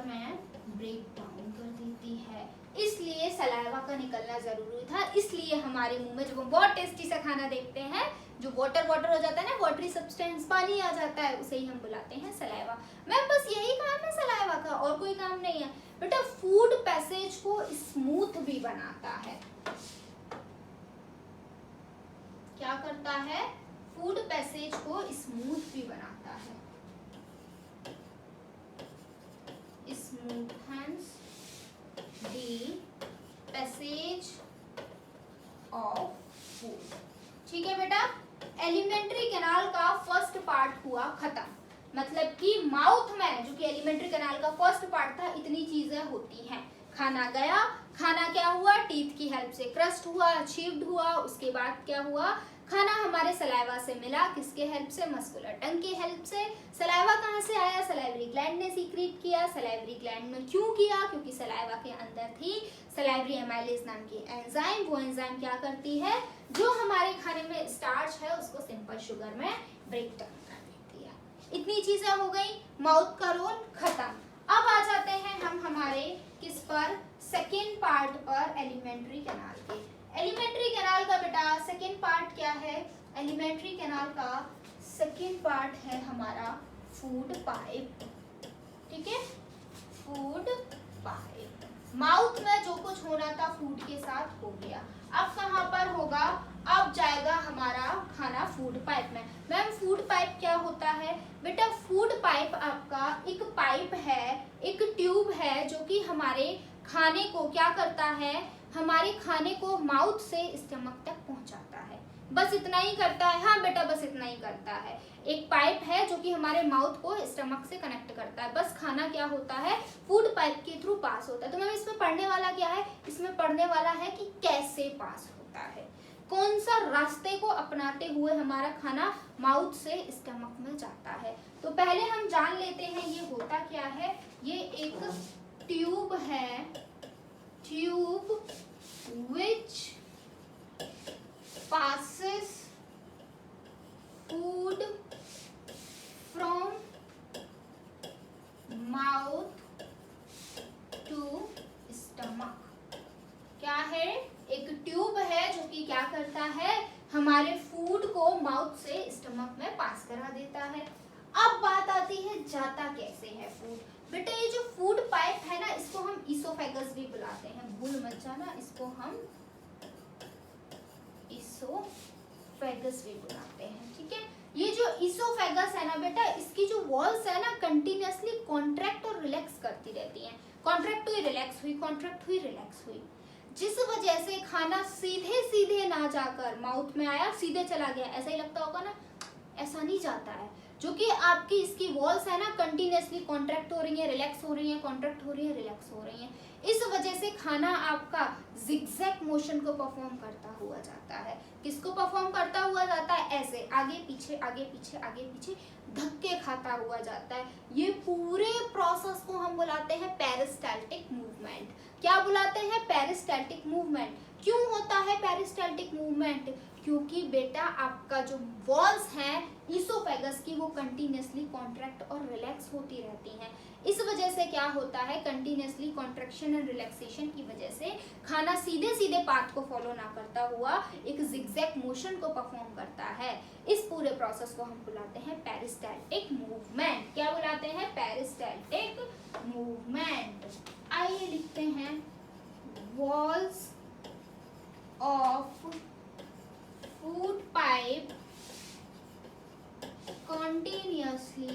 Speaker 1: में ब्रेक डाउन कर देती है। इसलिए सलाइवा का निकलना जरूरी था। इसलिए हमारे मुंह में जब हम बहुत टेस्टी सा खाना देखते हैं, जो वाटर हो जाता है ना, वाटरी सब्सटेंस, पानी आ जाता है, उसे ही हम बुलाते हैं सलाइवा। मैम बस यही काम है सलाइवा का, और कोई काम नहीं है बेटा। फूड पैसेज को स्मूथ भी बनाता है। क्या करता है, फूड पैसेज को स्मूथ भी बनाता है। स्मूथन्स द पैसेज ऑफ फूड। ठीक है बेटा, एलिमेंट्री कैनाल का फर्स्ट पार्ट हुआ खत्म। मतलब कि माउथ में, जो कि एलिमेंट्री कैनाल का फर्स्ट पार्ट था, इतनी चीजें होती हैं। खाना गया, खाना क्या हुआ, टीथ की हेल्प से क्रस्ट हुआ, अचीव्ड हुआ। उसके बाद क्या हुआ, खाना हमारे सलाइवा से मिला, किसके हेल्प से? मस्कुलर टंग की हेल्प से। सलाइवा कहाँ से आया? सलाइवरी ग्लैंड ने सीक्रेट किया। सलाइवरी ग्लैंड में क्यों किया? क्योंकि सलाइवा के अंदर थी सलाइवरी एमाइलेज नाम की एंजाइम। वो एंजाइम क्या करती है? जो हमारे खाने में स्टार्च है उसको सिंपल शुगर में ब्रेक डाउन कर देती है। इतनी चीजें हो गई, माउथ का रोल खत्म। अब आ जाते हैं हम हमारे किस पर? सेकेंड पार्ट पर, एलिमेंट्री कैनाल के। एलिमेंट्री कैनाल का बेटा सेकेंड पार्ट क्या है? एलिमेंट्री कैनाल का सेकेंड पार्ट है हमारा फूड पाइप। ठीक है, फूड पाइप। माउथ में जो कुछ होना था फूड के साथ हो गया। अब कहाँ पर होगा? अब जाएगा हमारा खाना फूड पाइप में। मैम फूड पाइप क्या होता है? बेटा फूड पाइप आपका एक पाइप है, एक ट्यूब है जो कि हमारे खाने को क्या करता है? हमारे खाने को माउथ से स्टमक तक पहुंचाता है। बस इतना ही करता है। हाँ बेटा बस इतना ही करता है। एक पाइप है जो कि हमारे माउथ को स्टमक से कनेक्ट करता है। बस खाना क्या होता है? फूड पाइप के थ्रू पास होता है। तो मैम इसमें पढ़ने वाला क्या है? इसमें पढ़ने वाला है कि कैसे पास होता है, कौन सा रास्ते को अपनाते हुए हमारा खाना माउथ से स्टमक में जाता है। तो पहले हम जान लेते हैं ये होता क्या है। ये एक ट्यूब है, tube which passes food from mouth to stomach। क्या है? एक ट्यूब है जो कि क्या करता है? हमारे फूड को माउथ से स्टमक में पास करा देता है। अब बात आती है जाता कैसे है फूड। बेटा ये जो फूड पाइप है ना, इसको हम इसोफेगस भी बुलाते हैं, भूल मत जाना, इसको हम इसोफेगस भी बुलाते हैं। ठीक है, ये जो इसोफेगस है ना बेटा, इसकी जो वॉल्स है ना कंटिन्यूअसली कॉन्ट्रैक्ट और रिलैक्स करती रहती हैं। कॉन्ट्रैक्ट हुई, रिलैक्स हुई, कॉन्ट्रैक्ट हुई, रिलैक्स हुई, जिस वजह से खाना सीधे सीधे ना जाकर माउथ में आया सीधे चला गया। ऐसा ही लगता होगा ना, ऐसा नहीं जाता है। जो कि आपकी इसकी वॉल्स है ना कंटिन्यूअसली कॉन्ट्रैक्ट हो रही है, रिलैक्स हो रही है, कॉन्ट्रैक्ट हो रही है, रिलैक्स हो रही है। इस वजह से खाना आपका जिगजैग मोशन को परफॉर्म करता हुआ जाता है। किसको परफॉर्म करता हुआ जाता है? ऐसे आगे पीछे, आगे पीछे, आगे पीछे धक्के खाता हुआ जाता है। ये पूरे प्रोसेस को हम बुलाते हैं पेरिस्टाल्टिक मूवमेंट। क्या बुलाते हैं? Peristaltic movement. क्यों होता है पेरिस्टाल्टिक मूवमेंट? क्योंकि बेटा आपका जो वॉल्स हैं इसोफेगस की वो कंटिन्यूअसली कॉन्ट्रैक्ट और रिलैक्स होती रहती हैं। इस वजह से क्या होता है? कंटिन्यूअसली कॉन्ट्रैक्शन एंड रिलैक्सेशन की वजह से खाना सीधे सीधे पाथ को फॉलो ना करता हुआ एक जिगजैग मोशन को परफॉर्म करता है। इस पूरे प्रोसेस को हम बुलाते हैं पेरिस्टाल्टिक मूवमेंट। क्या बुलाते हैं? Peristaltic movement. आइए लिखते हैं, walls of food pipe continuously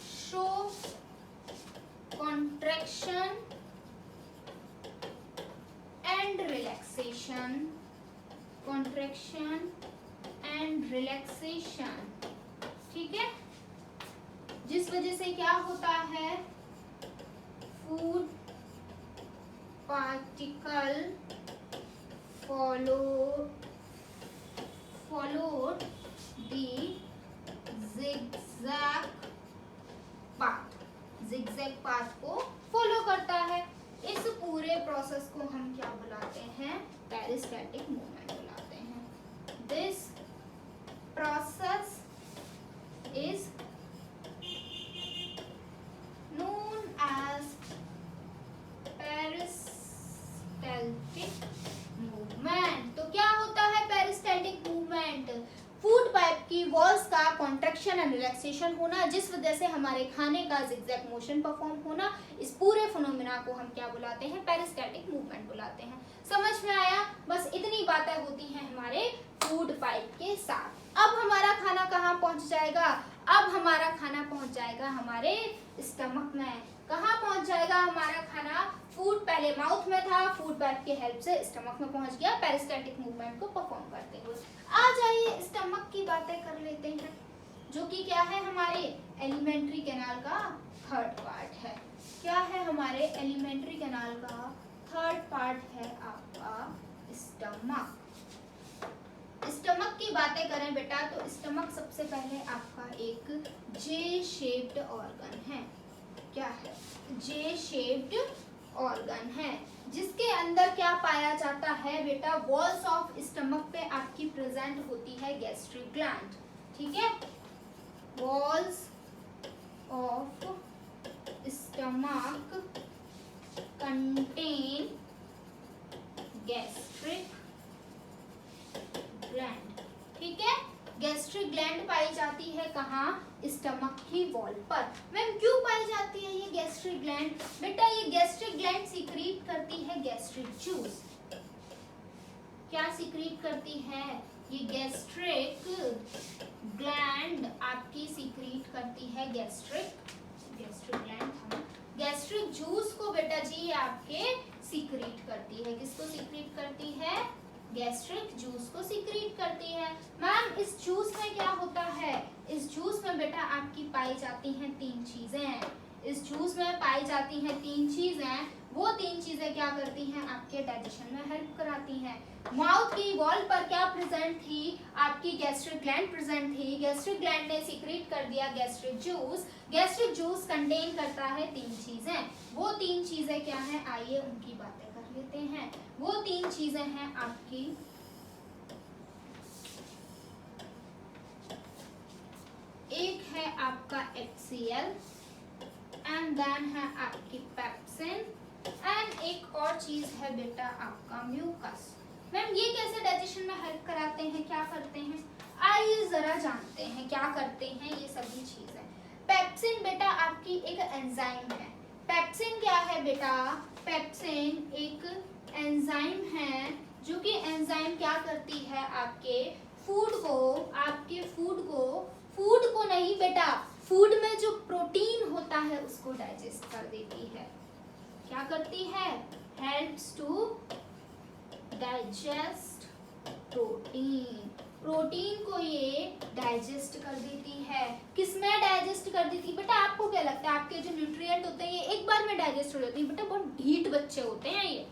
Speaker 1: show contraction and relaxation, contraction and relaxation। ठीक है, जिस वजह से क्या होता है? Food particle followed the zigzag path, zigzag path को फॉलो करता है। इस पूरे प्रोसेस को हम क्या बुलाते हैं? पेरिस्टाल्टिक मूवमेंट बुलाते हैं। This process is known as peristaltic movement. तो क्या होता है पेरिस्टाल्टिक मूवमेंट? फूड पाइप की वॉल्स का कॉन्ट्रैक्शन एंड रिलैक्सेशन होना, जिस वजह से हमारे खाने का जिगजैग मोशन परफॉर्म होना। इस पूरे फिनोमेना को हम क्या बुलाते हैं? पेरिस्टाल्टिक मूवमेंट बुलाते हैं। समझ में आया? बस इतनी बातें होती हैं हमारे फूड पाइप के साथ। अब हमारा खाना कहाँ पहुंच जाएगा? अब हमारा खाना पहुंच जाएगा हमारे स्टमक में। कहाँ पहुंच जाएगा हमारा खाना? फूड पहले माउथ में था, फूड पाइप के हेल्प से स्टमक में पहुंच गया पेरिस्टाल्टिक मूवमेंट को परफॉर्म करते हुए। आ जाइए स्टमक की बातें कर लेते हैं, जो कि क्या है? हमारे एलिमेंट्री कैनाल का थर्ड पार्ट है। क्या है हमारे एलिमेंट्री कैनाल का थर्ड पार्ट? है आपका स्टमक। स्टमक की बातें करें बेटा तो स्टमक सबसे पहले आपका एक जे शेप्ड ऑर्गन है। क्या है? जे शेप्ड ऑर्गन है, जिसके अंदर क्या पाया जाता है बेटा, वॉल्स ऑफ स्टमक पे आपकी प्रेजेंट होती है गैस्ट्रिक ग्लैंड। ठीक है, walls of stomach contain gastric gland. ठीक है, गैस्ट्रिक ग्लैंड पाई जाती है कहाँ? स्टमक की वॉल पर। मैम क्यों पाई जाती है ये गैस्ट्रिक ग्लैंड? बेटा ये गैस्ट्रिक ग्लैंड सीक्रेट करती है गैस्ट्रिक जूस। क्या सीक्रेट करती है? ये गैस्ट्रिक ग्लैंड आपकी सीक्रेट करती है गैस्ट्रिक ग्लैंड गैस्ट्रिक जूस को बेटा जी आपके सीक्रेट करती है। किसको सीक्रेट करती है? गैस्ट्रिक जूस को सीक्रेट करती है। मैम इस जूस में क्या होता है? इस जूस में बेटा आपकी पाई जाती हैं 3 चीजें। इस जूस में पाई जाती हैं 3 चीजें। वो 3 चीजें क्या करती हैं? आपके डाइजेशन में हेल्प कराती हैं। माउथ की वॉल पर क्या प्रेजेंट थी? आपकी गैस्ट्रिक ग्लैंड प्रेजेंट थी। गैस्ट्रिक ग्लैंड ने सीक्रेट कर दिया gastric juice. Gastric juice contain करता है 3 चीजें। वो 3 चीजें क्या हैं? आइए उनकी बातें कर लेते हैं। वो 3 चीजें हैं आपकी एक है आपका HCl एंड देन है आपकी पेप्सिन एंड एक और चीज है बेटा आपका म्यूकस। मैम ये कैसे डाइजेशन में हेल्प कराते हैं? क्या करते हैं? आइए जरा जानते हैं क्या करते हैं ये सभी चीजें। पेप्सिन बेटा आपकी एक एंजाइम है। पेप्सिन क्या है बेटा? पेप्सिन एक एंजाइम है जो कि एंजाइम क्या करती है? आपके फूड को नहीं बेटा, फूड में जो प्रोटीन होता है उसको डाइजेस्ट कर देती है। क्या करती है? हेल्प्स टू डाइजेस्ट प्रोटीन को ये डाइजेस्ट कर देती है। किसमें डाइजेस्ट कर देती है बेटा? आपको क्या लगता है आपके जो न्यूट्रिएंट होते हैं ये एक बार में डाइजेस्ट हो जाते हैं? बेटा बहुत ढीठ बच्चे होते हैं, ये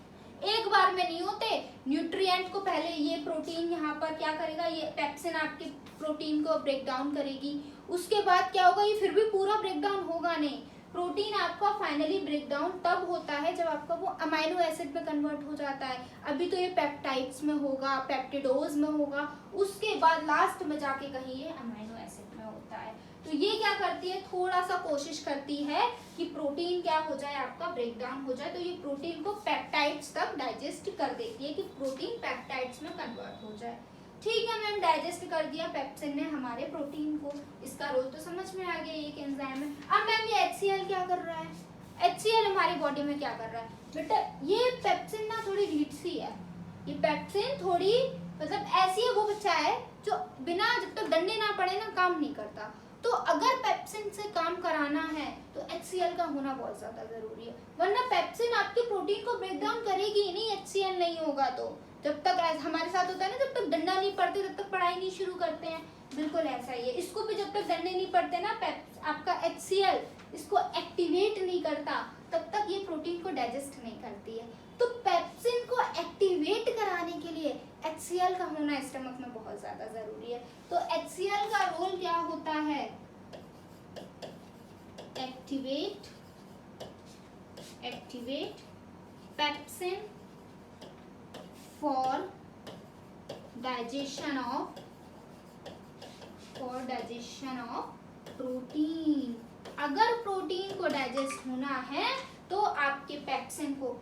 Speaker 1: एक बार में नहीं होते। न्यूट्रिएंट को पहले ये प्रोटीन यहाँ पर क्या करेगा? ये पेप्सिन आपके प्रोटीन को ब्रेक डाउन करेगी। उसके बाद क्या होगा? ये फिर भी पूरा ब्रेक डाउन होगा नहीं। प्रोटीन आपका फाइनली ब्रेक डाउन तब होता है जब आपका वो अमाइनो एसिड में कन्वर्ट हो जाता है। अभी तो ये पेप्टाइड्स में होगा, पेप्टिडोज में होगा, उसके बाद लास्ट में जाके कहीं ये अमाइनो एसिड में होता है। तो ये क्या करती है? थोड़ा सा कोशिश करती है कि प्रोटीन क्या हो जाए? आपका ब्रेक डाउन हो जाए। तो ये प्रोटीन को पेप्टाइड्स तक डाइजेस्ट कर देती है कि प्रोटीन पेप्टाइड्स में कन्वर्ट हो जाए। ठीक है मैम, डाइजेस्ट कर दिया पेप्सिन ने हमारे प्रोटीन को। इसका रोल तो समझ में आ गया, एक एंजाइम है। अब मैम ये HCl क्या कर रहा है? HCl हमारी बॉडी में क्या कर रहा है? बेटा ये पेप्सिन ना थोड़ी रीठ सी है। ये पेप्सिन थोड़ी मतलब ऐसी है, वो बच्चा है जो बिना जब तक डंडे ना पड़े ना काम नहीं करता। तो अगर पेप्सिन से काम कराना है तो HCl का होना बहुत ज्यादा जरूरी है, वरना पेप्सिन आपके प्रोटीन को ब्रेक डाउन करेगी ही नहीं। HCl नहीं होगा तो जब तक हमारे साथ होता है ना, जब तक डंडा नहीं पड़ते तब तक पढ़ाई नहीं शुरू करते हैं, बिल्कुल ऐसा ही है। इसको भी जब तक डंडे नहीं पड़ते ना, आपका HCl इसको एक्टिवेट नहीं करता तब तक ये प्रोटीन को डाइजेस्ट नहीं करती है। तो पेप्सिन को एक्टिवेट कराने के लिए HCl का होना स्टमक में बहुत ज्यादा जरूरी है। तो HCl का रोल क्या होता है? Activate pepsin for digestion of protein. अगर प्रोटीन को डाइजेस्ट होना है तो आपके पेप्सिन को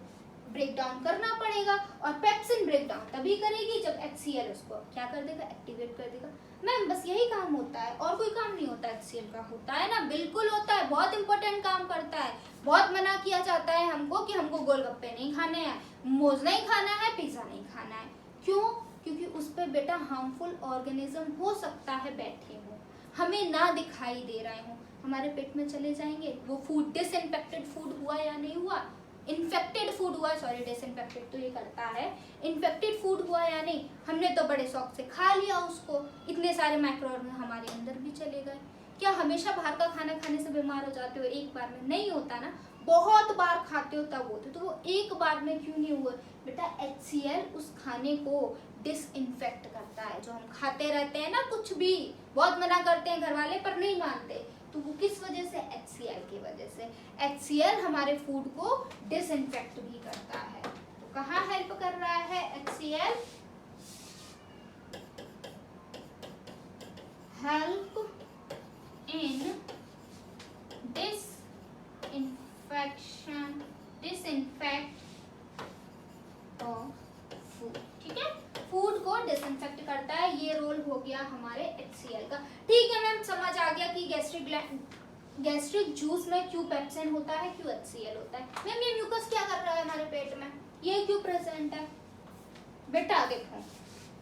Speaker 1: ब्रेक डाउन करना पड़ेगा, और पेप्सिन ब्रेक डाउन तभी करेगी जब HCl उसको क्या कर देगा? एक्टिवेट कर देगा। मैम बस यही काम होता है और कोई काम नहीं होता? HCl का होता है ना, बिल्कुल होता है, बहुत इंपॉर्टेंट काम करता है। बहुत मना किया जाता है हमको कि हमको गोलगप्पे नहीं खाने हैं, मोमोज नहीं खाना है, पिज्जा नहीं खाना है। क्यों? क्योंकि उस पर बेटा हार्मफुल ऑर्गेनिज्म हो सकता है बैठे हो, हमें ना दिखाई दे रहे हो, हमारे पेट में चले जाएंगे। वो फूड डिसइंफेक्टेड फूड हुआ या नहीं हुआ? इन्फेक्टेड फूड हुआ, सॉरी डिसइंफेक्टेड तो ये करता है, इन्फेक्टेड फूड हुआ या नहीं, हमने तो बड़े शौक से खा लिया उसको, इतने सारे माइक्रो ऑर्गेनिज्म हमारे अंदर भी चले गए। क्या हमेशा बाहर का खाना खाने से बीमार हो जाते हो? एक बार में नहीं होता ना, बहुत बार खाते हो तब होते, तो वो एक बार में क्यों नहीं हुए बेटा? HCl उस खाने को डिसइंफेक्ट करता है। जो हम खाते रहते हैं ना कुछ भी, बहुत मना करते हैं घर वाले पर नहीं मानते, तो वो किस वजह से? HCl की वजह से। HCl हमारे फूड को डिसइंफेक्ट भी करता है। तो कहाँ हेल्प कर रहा है HCl? Help in disinfect of food. ठीक है, फूड को डिसइंफेक्ट करता है, ये रोल हो गया हमारे HCl का। ठीक है मैम, समझ आ गया कि गैस्ट्रिक जूस में क्यों पेप्सिन होता है, क्यों HCl होता है। मैम ये म्यूकस क्या कर रहा है हमारे पेट में, ये क्यों प्रेजेंट है? बेटा देखो,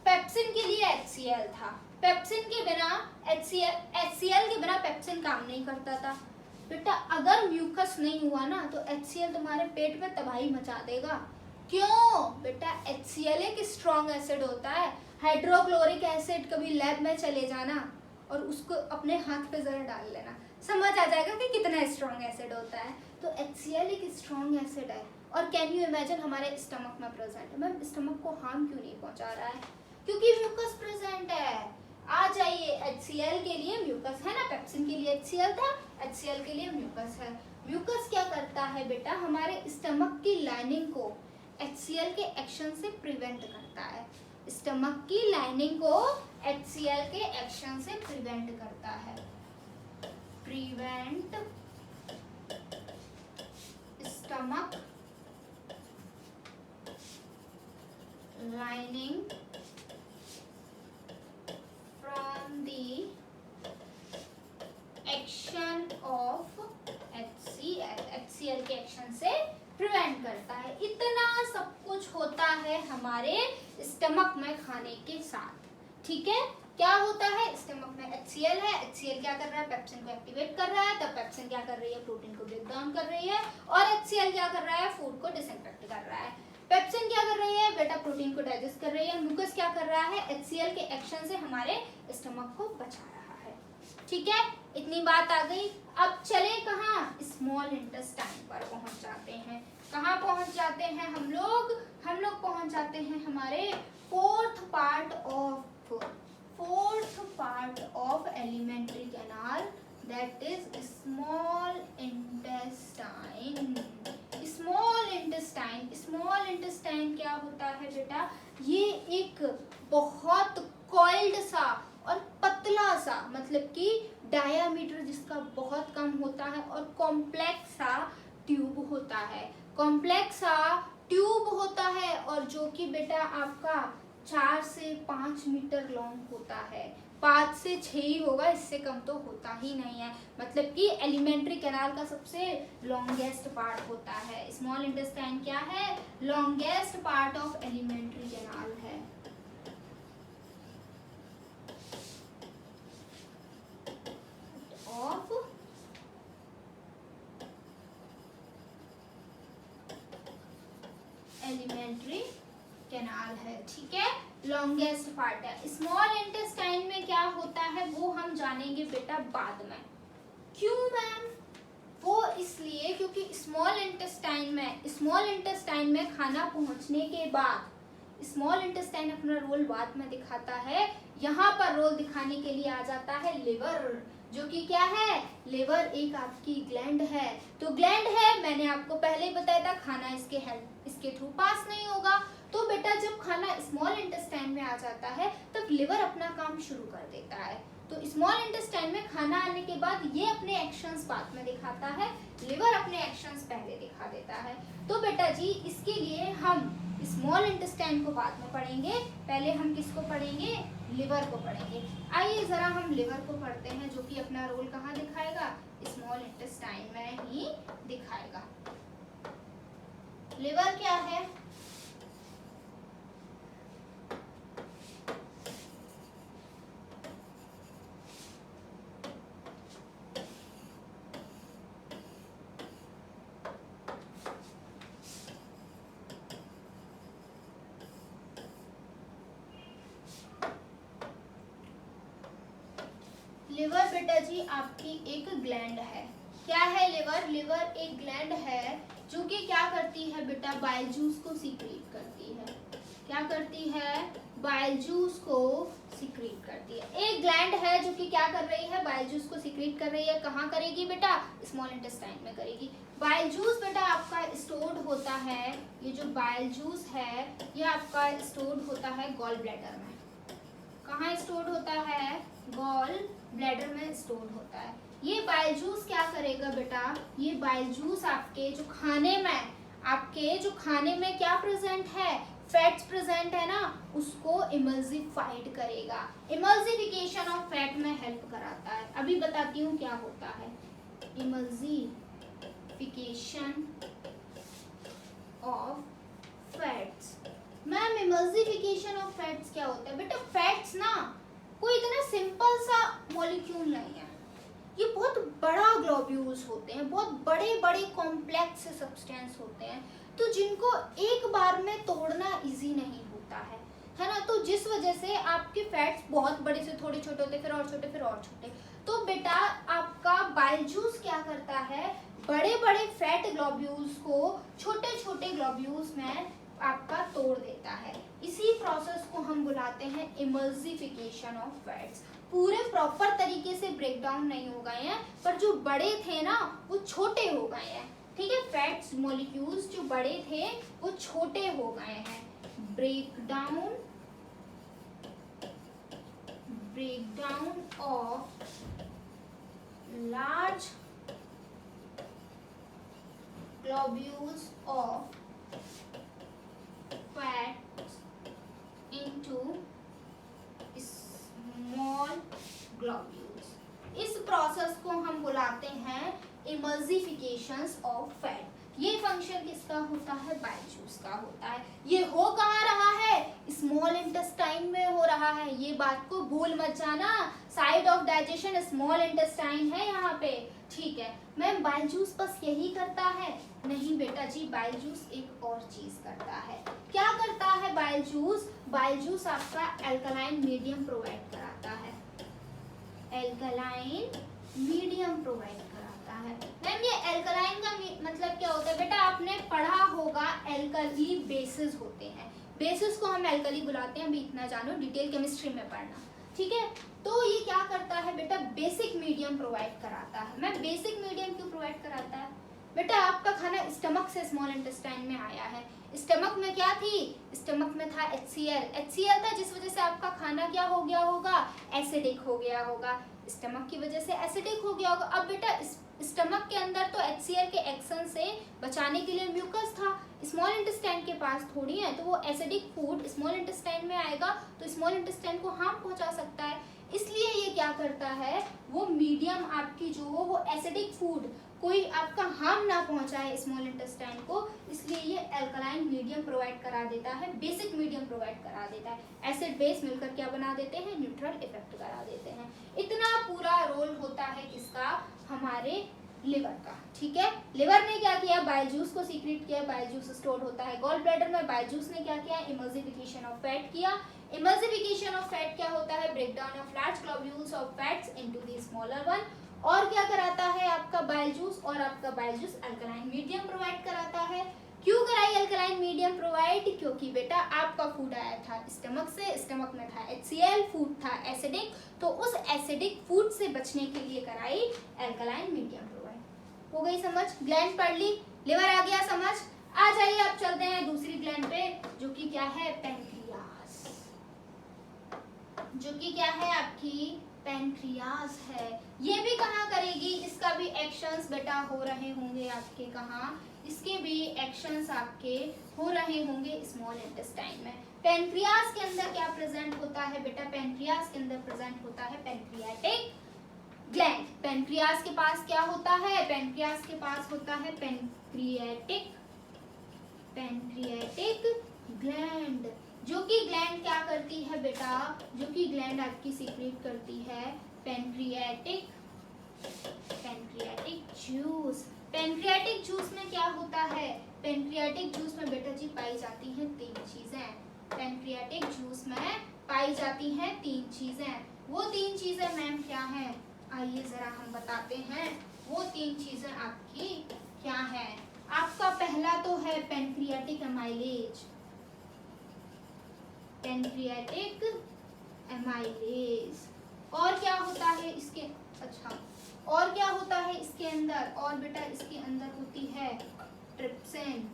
Speaker 1: पेप्सिन के लिए HCl था, पेप्सिन के बिना HCl के बिना पेप्सिन काम नहीं करता था। बेटा अगर म्यूकस नहीं हुआ ना तो HCl तुम्हारे पेट में तबाही मचा देगा। क्यों? बेटा HCl एक स्ट्रॉन्ग एसिड होता है। हाइड्रोक्लोरिक एसिड, कभी लैब में चले जाना और उसको अपने हाथ पे जरा डाल लेना, समझ आ जाएगा कि कितना स्ट्रॉन्ग एसिड होता है। तो HCl एक स्ट्रॉन्ग एसिड है। और कैन यू इमेजिन हमारे स्टमक में प्रेजेंट है। मैम स्टमक को हार्म क्यों नहीं पहुंचा रहा है? क्योंकि म्यूकस प्रेजेंट है। आ जाइए, HCl के लिए म्यूकस है ना, पेप्सिन के लिए HCl था, HCl के लिए म्यूकस है। म्यूकस क्या करता है बेटा? हमारे स्टमक की लाइनिंग को HCl के एक्शन से प्रिवेंट करता है। स्टमक की लाइनिंग को HCl के एक्शन से प्रिवेंट करता है। Prevent stomach lining from the action of HCl के एक्शन से प्रिवेंट करता है। इतना सब कुछ होता है हमारे स्टमक में खाने के साथ। ठीक है, क्या होता है? स्टमक में HCl है, HCl क्या कर रहा है? पेप्सिन को एक्टिवेट कर रहा है, तब पेप्सिन क्या कर रही है? प्रोटीन को ब्रेक डाउन कर रही है, और HCl क्या कर रहा है? फूड को डिसइंफेक्ट कर रहा है। पेप्सिन क्या कर रही है बेटा? प्रोटीन को डाइजेस्ट कर रही है। म्यूकस क्या कर रहा है? HCl के एक्शन से हमारे स्टमक को बचा रहा है। ठीक है, इतनी बात आ गई। अब चले कहाँ? स्मॉल इंटेस्टाइन पर पहुंच जाते हैं। कहाँ पहुंच जाते हैं हम लोग पहुंच जाते हैं हमारे fourth part of alimentary canal, that is small intestine. Small intestine क्या होता है बेटा? ये एक बहुत कॉइल्ड सा और पतला सा, मतलब कि डायामीटर जिसका बहुत कम होता है, और कॉम्प्लेक्स सा ट्यूब होता है। और जो कि बेटा आपका 4 से 5 मीटर लॉन्ग होता है। 5 से 6 ही होगा, इससे कम तो होता ही नहीं है। मतलब कि एलिमेंट्री कैनाल का सबसे लॉन्गेस्ट पार्ट होता है। स्मॉल इंटेस्टाइन क्या है? Longest part of alimentary canal है। ऑफ एलिमेंट्री कैनाल है। ठीक है, लॉन्गेस्ट पार्ट है। स्मॉल इंटेस्टाइन में क्या होता है वो हम जानेंगे बेटा बाद में। क्यों मैम? वो इसलिए क्योंकि स्मॉल इंटेस्टाइन में खाना पहुंचने के बाद स्मॉल इंटेस्टाइन अपना रोल बाद में दिखाता है। यहाँ पर रोल दिखाने के लिए आ जाता है लिवर, जो कि क्या है? लिवर एक आपकी ग्लैंड है। तो ग्लैंड है, मैंने आपको पहले ही बताया था, खाना इसके थ्रू पास नहीं होगा। तो बेटा जब खाना स्मॉल इंटेस्टाइन में आ जाता है तब लिवर अपना काम शुरू कर देता है। तो स्मॉल इंटेस्टाइन में खाना आने के बाद ये अपने एक्शंस बाद में दिखाता है, लिवर अपने एक्शंस पहले दिखा देता है। तो बेटा जी इसके लिए हम स्मॉल इंटेस्टाइन को बाद में पढ़ेंगे, पहले हम किसको पढ़ेंगे? लिवर को पढ़ेंगे। आइए जरा हम लिवर को पढ़ते हैं, जो कि अपना रोल कहाँ दिखाएगा? स्मॉल इंटेस्टाइन में ही दिखाएगा। लिवर क्या है? लिवर बेटा जी आपकी एक ग्लैंड है। क्या है लिवर? लिवर एक ग्लैंड है जो कि क्या करती है बेटा, बाइल जूस को सीक्रेट करती है। क्या करती है? बाइल जूस को सीक्रेट करती है। एक ग्लैंड है जो कि क्या कर रही है, बाइल जूस को सीक्रेट कर रही है। कहाँ करेगी बेटा? स्मॉल इंटेस्टाइन में करेगी। बाइल जूस बेटा आपका स्टोर्ड होता है, ये जो बाइल जूस है ये आपका स्टोर्ड होता है गॉल ब्लैडर में। कहाँ स्टोर्ड होता है? गॉल ब्लैडर में स्टोर्ड होता है। ये बाइल जूस क्या करेगा बेटा, ये बाइल जूस आपके जो खाने में क्या प्रेजेंट है, फैट्स प्रेजेंट है ना, उसको इमल्सिफाइड करेगा। इमल्सिफिकेशन ऑफ फैट में हेल्प कराता है। अभी बताती हूँ क्या होता है emulsification of fats. Ma'am emulsification of fats क्या होता है? बेटा फैट्स ना कोई इतना सिंपल सा मॉलिक्यूल नहीं है, ये बहुत बड़ा ग्लोब्यूल्स होते हैं, बहुत बड़े बड़े कॉम्प्लेक्स सब्सटेंस होते हैं, तो जिनको एक बार में तोड़ना इजी नहीं होता है ना। तो जिस वजह से आपके फैट्स बहुत बड़े से थोड़े छोटे होते, फिर और छोटे, फिर और छोटे। तो बेटा आपका बाइल जूस क्या करता है, बड़े बड़े फैट ग्लोब्यूल्स को छोटे छोटे ग्लोब्यूल्स में आपका तोड़ देता है। इसी प्रोसेस को हम बुलाते हैं इमल्सिफिकेशन ऑफ फैट्स। पूरे प्रॉपर तरीके से ब्रेक डाउन नहीं हो गए हैं, पर जो बड़े थे ना वो छोटे हो गए हैं। ठीक है, फैट्स मॉलिक्यूल्स जो बड़े थे वो छोटे हो गए हैं। Break down of large globules of fats into small globules। इस प्रोसेस को हम बुलाते हैं इमल्सिफिकेशंस ऑफ फैट। ये फंक्शन किसका होता है? बाइल जूस का होता है। ये हो कहाँ रहा है? स्मॉल इंटेस्टाइन में हो रहा है। ये बात को भूल मत जाना, side of digestion small intestine है यहाँ पे। ठीक है मैम, बाइल जूस बस यही करता है? नहीं बेटा जी, बाइल जूस एक और चीज करता है। क्या करता है बाइल जूस? बाइल जूस आपका एल्कलाइन मीडियम प्रोवाइड कराता है। एल्कलाइन मीडियम प्रोवाइड कराता है। मैम ये एल्कलाइन का मतलब क्या होता है? बेटा आपने पढ़ा होगा एल्कली बेसिस होते हैं। बेसिस को हम एल्कली बुलाते हैं, अभी इतना जानो, डिटेल केमिस्ट्री में पढ़ना। ठीक है, तो ये क्या करता है बेटा? बेसिक मीडियम प्रोवाइड कराता है। मैम बेसिक मीडियम क्यों प्रोवाइड कराता है? बेटा आपका खाना स्टमक से स्मॉल इंटेस्टाइन में आया है। स्टमक में क्या थी? स्टमक में था HCl था, जिस वजह से आपका खाना क्या हो गया होगा? एसिडिक हो गया होगा। स्टमक की वजह से एसिडिक हो गया होगा। अब बेटा स्टमक के अंदर तो HCl के एक्शन से बचाने के लिए म्यूकस था, स्मॉल इंटेस्टाइन के पास थोड़ी है, तो वो एसिडिक फूड स्मॉल इंटेस्टाइन में आएगा तो स्मॉल इंटेस्टाइन को हार्म पहुंचा सकता है। इसलिए ये क्या करता है, वो मीडियम आपकी जो हो वो एसिडिक फूड कोई आपका हार्म ना पहुंचाए स्मॉल इंटेस्टाइन को, इसलिए ये एल्कलाइन मीडियम प्रोवाइड करा देता है, बेसिक मीडियम प्रोवाइड करा देता है। एसिड बेस मिलकर क्या बना देते हैं? न्यूट्रल इफेक्ट करा देते हैं। इतना पूरा रोल होता है किसका? हमारे लिवर का। ठीक है, लिवर ने क्या किया? बाइल जूस को सीक्रेट किया। बाइल जूस स्टोर होता है गॉल ब्लैडर में। बाइल जूस ने क्या किया? इमल्सिफिकेशन ऑफ फैट किया। इमल्सिफिकेशन ऑफ फैट क्या होता है? Breakdown of large globules of fats into the smaller one. और क्या कराता है आपका बाइल जूस? और आपका bile juice alkaline medium provide कराता है। क्यों कराई अल्कलाइन मीडियम प्रोवाइड? क्योंकि बेटा आपका फूड आया था स्टमक से, स्टमक में था HCl, फूड था एसिडिक, तो उस एसिडिक फूड से बचने के लिए कराई अल्कलाइन मीडियम प्रोवाइड। हो गई समझ? ग्लैंड पढ़ ली, लिवर आ गया समझ। आ जाइए अब चलते हैं दूसरी ग्लैंड पे, जो कि क्या है? पैनक्रियास। जो कि क्या है आपकी? पैनक्रियास है। ये भी कहाँ करेगी? इसका भी एक्शंस बेटा हो रहे होंगे आपके कहाँ? इसके भी एक्शंस आपके हो रहे होंगे स्मॉल इंटेस्टाइन में। पैनक्रियास के अंदर क्या प्रेजेंट होता है बेटा? पैनक्रियास के अंदर प्रेजेंट होता है पैनक्रियाटिक ग्लैंड। पैनक्रियास के पास क्या होता है? पैनक्रियास के पास होता है पैनक्रियाटिक ग्लैंड। जो कि ग्लैंड क्या करती है बेटा? जो कि ग्लैंड आपकी सीक्रेट करती है पैनक्रियाटिक जूस। पैनक्रियाटिक जूस में क्या होता है? पैनक्रियाटिक जूस में बेटा जी पाई जाती हैं 3 चीजें। पैनक्रियाटिक जूस में पाई जाती हैं 3 चीजें। वो 3 चीजें मैम क्या हैं? आइए जरा हम बताते हैं। वो 3 चीजें आपकी क्या है? आपका पहला तो है पैनक्रियाटिक एमाइलेज, पैनक्रियाटिक एमाइलेज। और क्या होता है इसके, अच्छा और क्या होता है इसके अंदर? और बेटा इसके अंदर होती है ट्रिप्सिन।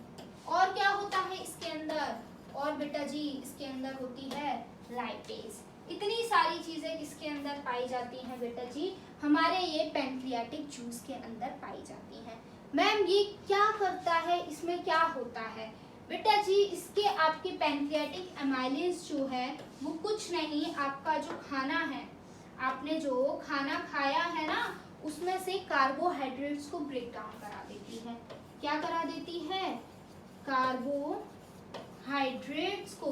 Speaker 1: और क्या होता है इसके अंदर? और बेटा जी इसके अंदर होती है लाइपेज। इतनी सारी चीजें किसके अंदर पाई जाती हैं बेटा जी? हमारे ये पैनक्रियाटिक जूस के अंदर पाई जाती हैं। मैम ये क्या करता है, इसमें क्या होता है? बेटा जी इसके आपके पैनक्रियाटिक एमाइलेज जो है वो कुछ नहीं, आपका जो खाना है, आपने जो खाना खाया है ना, उसमें से कार्बोहाइड्रेट्स को ब्रेक डाउन करा देती है। क्या करा देती है? कार्बोहाइड्रेट्स को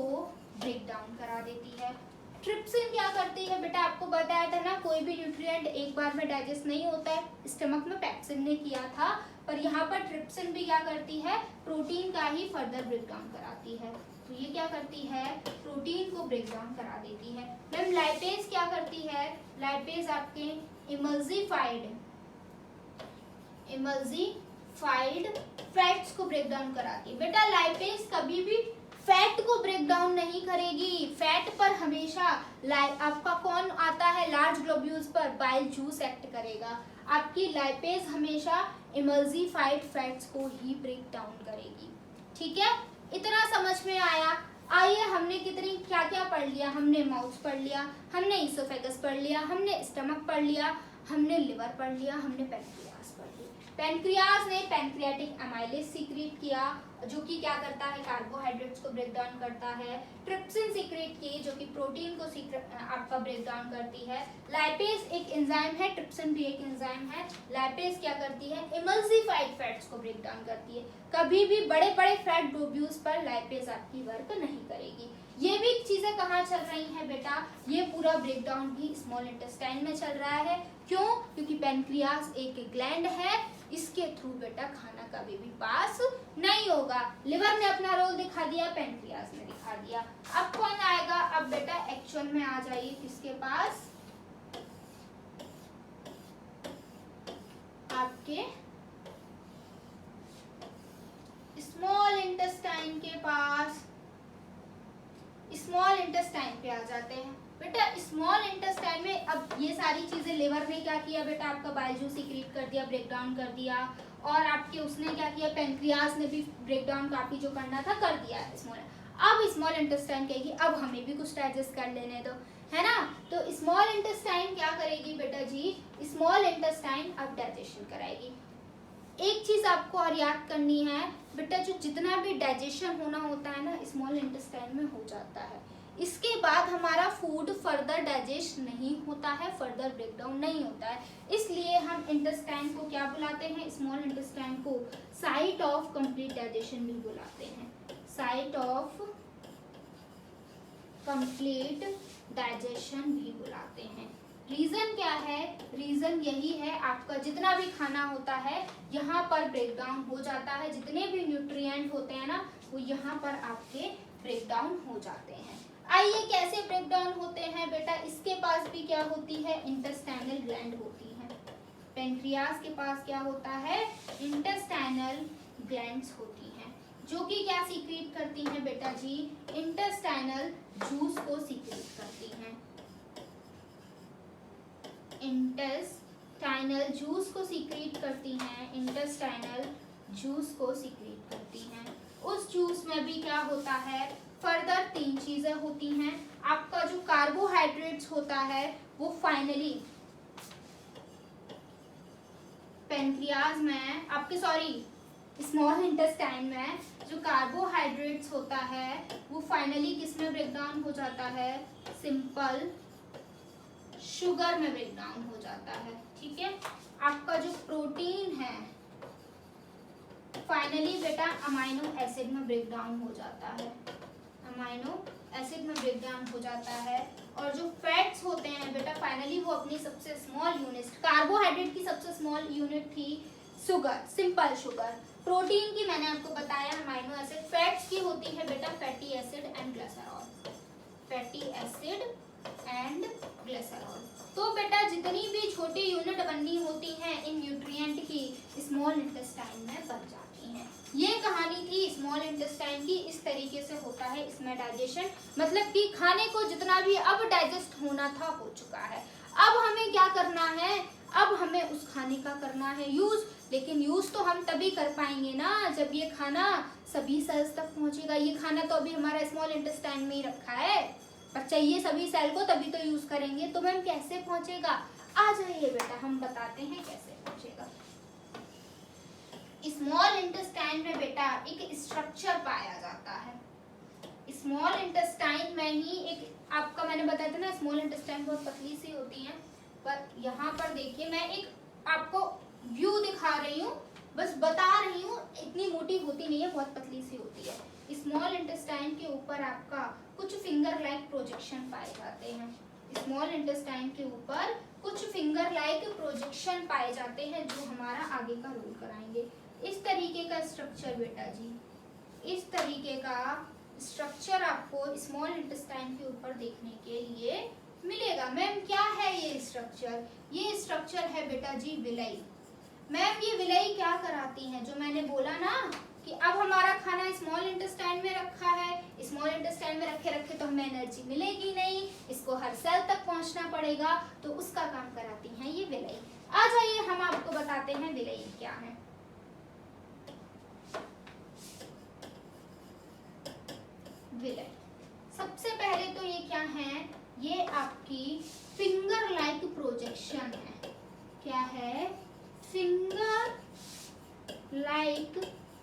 Speaker 1: ब्रेक डाउन करा देती है। ट्रिप्सिन क्या करती है बेटा? आपको बताया था ना, कोई भी न्यूट्रिएंट एक बार में डाइजेस्ट नहीं होता है। स्टमक में पेप्सिन ने किया था, पर यहाँ पर ट्रिप्सिन भी क्या करती है? प्रोटीन का ही फर्दर ब्रेक डाउन कराती है। तो ये क्या करती है? प्रोटीन को ब्रेक डाउन करा देती है। मैम लाइपेज क्या करती है? लाइपेज आपके इमल्सिफाइड फैट्स को ब्रेक डाउन कराती है। बेटा लाइपेज कभी भी फैट को ब्रेक डाउन नहीं करेगी। फैट पर हमेशा आपका कौन आता है? लार्ज ग्लोब्यूल्स पर बाइल जूस एक्ट करेगा। आपकी लाइपेज हमेशा इमल्सिफाइड फैट्स को ही ब्रेक डाउन करेगी। ठीक है, इतना समझ में आया? आइए हमने कितनी क्या क्या पढ़ लिया। हमने माउथ पढ़ लिया, हमने इसोफेगस पढ़ लिया, हमने स्टमक पढ़ लिया, हमने लिवर पढ़ लिया, हमने पैनक्रियाज पढ़ लिया। पैनक्रियाज ने पैनक्रियाटिक एमाइलेज सीक्रेट किया जो कि क्या करता है? कार्बोहाइड्रेट्स को ब्रेक डाउन करता है। ट्रिप्सिन सीक्रेट की जो कि प्रोटीन को आपका ब्रेक डाउन करती है। लाइपेज एक एंजाइम है, ट्रिप्सिन भी एक एंजाइम है। लाइपेज क्या करती है? इमल्सिफाइड फैट्स को ब्रेक डाउन करती है। कभी भी बड़े बड़े फैट ग्लोब्यूल्स पर लाइपेज आपकी वर्क नहीं करेगी। ये भी चीजें कहाँ चल रही हैं बेटा? ये पूरा ब्रेकडाउन भी स्मॉल इंटेस्टाइन में चल रहा है। क्यों? क्योंकि पैनक्रियाज एक ग्लैंड है, इसके थ्रू बेटा खाना कभी भी पास नहीं होगा। लिवर ने अपना रोल दिखा दिया, पैनक्रियाज ने दिखा दिया। अब कौन आएगा? अब बेटा एक्चुअल में आ जाइए किसके पास? आपके स्मॉल इंटेस्टाइन के पास। स्मॉल इंटेस्टाइन पे आ जाते हैं बेटा। स्मॉल इंटेस्टाइन में अब ये सारी चीजें लिवर ने क्या किया बेटा? आपका बाइल जूस सीक्रेट कर दिया, ब्रेक डाउन कर दिया। और आपके उसने क्या किया? पैनक्रियाज ने भी ब्रेक डाउन काफी जो करना था कर दिया है स्मॉल। अब स्मॉल इंटेस्टाइन कहेगी अब हमें भी कुछ डाइजेस्ट कर लेने दो, है ना? तो स्मॉल इंटेस्टाइन क्या करेगी बेटा जी? स्मॉल इंटेस्टाइन अब डाइजेशन कराएगी। एक चीज आपको और याद करनी है बेटा, जो जितना भी डाइजेशन होना होता है ना स्मॉल इंटेस्टाइन में हो जाता है। इसके बाद हमारा फूड फर्दर डाइजेस्ट नहीं होता है, फर्दर ब्रेकडाउन नहीं होता है। इसलिए हम इंटेस्टाइन को क्या बुलाते हैं? स्मॉल इंटेस्टाइन को साइट ऑफ कंप्लीट डाइजेशन भी बुलाते हैं। साइट ऑफ कंप्लीट डाइजेशन भी बुलाते हैं। रीजन क्या है? रीजन यही है, आपका जितना भी खाना होता है यहाँ पर ब्रेकडाउन हो जाता है। जितने भी न्यूट्रिएंट होते हैं ना वो यहाँ पर आपके ब्रेकडाउन हो जाते हैं। आइए कैसे ब्रेकडाउन होते हैं बेटा? इसके पास भी क्या होती है? इंटेस्टाइनल ग्लैंड होती है। पैनक्रियाज के पास क्या होता है? इंटेस्टाइनल ग्लैंड्स होती हैं जो कि क्या सीक्रेट करती हैं बेटा जी? इंटेस्टाइनल जूस को सीक्रेट करती हैं। इंटेस्टाइनल जूस को सीक्रेट करती हैं। इंटेस्टाइनल जूस को सीक्रेट करती हैं। उस जूस में भी क्या होता है? फर्दर 3 चीजें होती हैं। आपका जो कार्बोहाइड्रेट्स होता है वो फाइनली पैनक्रियाज में आपके स्मॉल इंटेस्टाइन में जो कार्बोहाइड्रेट्स होता है वो फाइनली किस में ब्रेकडाउन हो जाता है? सिंपल शुगर में ब्रेकडाउन हो जाता है। ठीक है, आपका जो प्रोटीन है फाइनली बेटा अमाइनो एसिड में ब्रेकडाउन हो जाता है। अमाइनो एसिड में ब्रेकडाउन हो जाता है। और जो फैट्स होते हैं बेटा फाइनली वो अपनी सबसे स्मॉल यूनिट, कार्बोहाइड्रेट की सबसे स्मॉल यूनिट थी शुगर, सिंपल शुगर। प्रोटीन की मैंने आपको बताया अमाइनो एसिड। फैट्स की होती है बेटा fatty acid and glycerol. Fatty acid and glycerol. तो बेटा जितनी भी छोटी यूनिट बननी होती हैं इन न्यूट्रिएंट की स्मॉल इंटेस्टाइन की इस तरीके से होता है इसमें डाइजेशन, मतलब कि खाने को जितना भी अब डाइजेस्ट होना था हो चुका है। अब हमें क्या करना है, अब हमें उस खाने का करना है यूज, लेकिन यूज तो हम तभी कर पाएंगे ना जब ये खाना सभी सेल्स तक पहुंचेगा। ये खाना तो अभी हमारा स्मॉल इंटेस्टाइन में ही रखा है, पर चाहिए सभी सेल को तभी तो यूज करेंगे। तो मैम कैसे पहुंचेगा, आ जाइए बेटा हम बताते हैं कैसे पहुंचेगा। स्मॉल इंटेस्टाइन में बेटा एक स्ट्रक्चर पाया जाता है। स्मॉल इंटेस्टाइन में ही एक, आपका मैंने बताया था ना स्मॉल इंटेस्टाइन बहुत पतली सी होती है, पर यहाँ पर देखिए मैं एक आपको व्यू दिखा रही हूँ, बस बता रही हूँ, इतनी मोटी होती नहीं है, बहुत पतली सी होती है। स्मॉल इंटेस्टाइन के ऊपर आपका कुछ फिंगर लाइक प्रोजेक्शन पाए जाते हैं। स्मॉल इंटेस्टाइन के ऊपर कुछ फिंगर लाइक प्रोजेक्शन पाए जाते हैं जो हमारा आगे का रोल कराएंगे। इस तरीके का स्ट्रक्चर बेटा जी, इस तरीके का स्ट्रक्चर आपको स्मॉल इंटेस्टाइन के ऊपर देखने के लिए मिलेगा। मैम क्या है ये स्ट्रक्चर, ये स्ट्रक्चर है बेटा जी विलय। मैम ये विलय क्या कराती है, जो मैंने बोला ना कि अब हमारा खाना स्मॉल इंटेस्टाइन में रखा है, स्मॉल इंटेस्टाइन में रखे रखे तो हमें एनर्जी मिलेगी नहीं, इसको हर सेल तक पहुंचना पड़ेगा, तो उसका काम कराती हैं ये विलय। आ जाइए हम आपको बताते हैं विलय क्या है। विलय सबसे पहले तो ये क्या है, ये आपकी फिंगर लाइक प्रोजेक्शन है। क्या है, फिंगर लाइक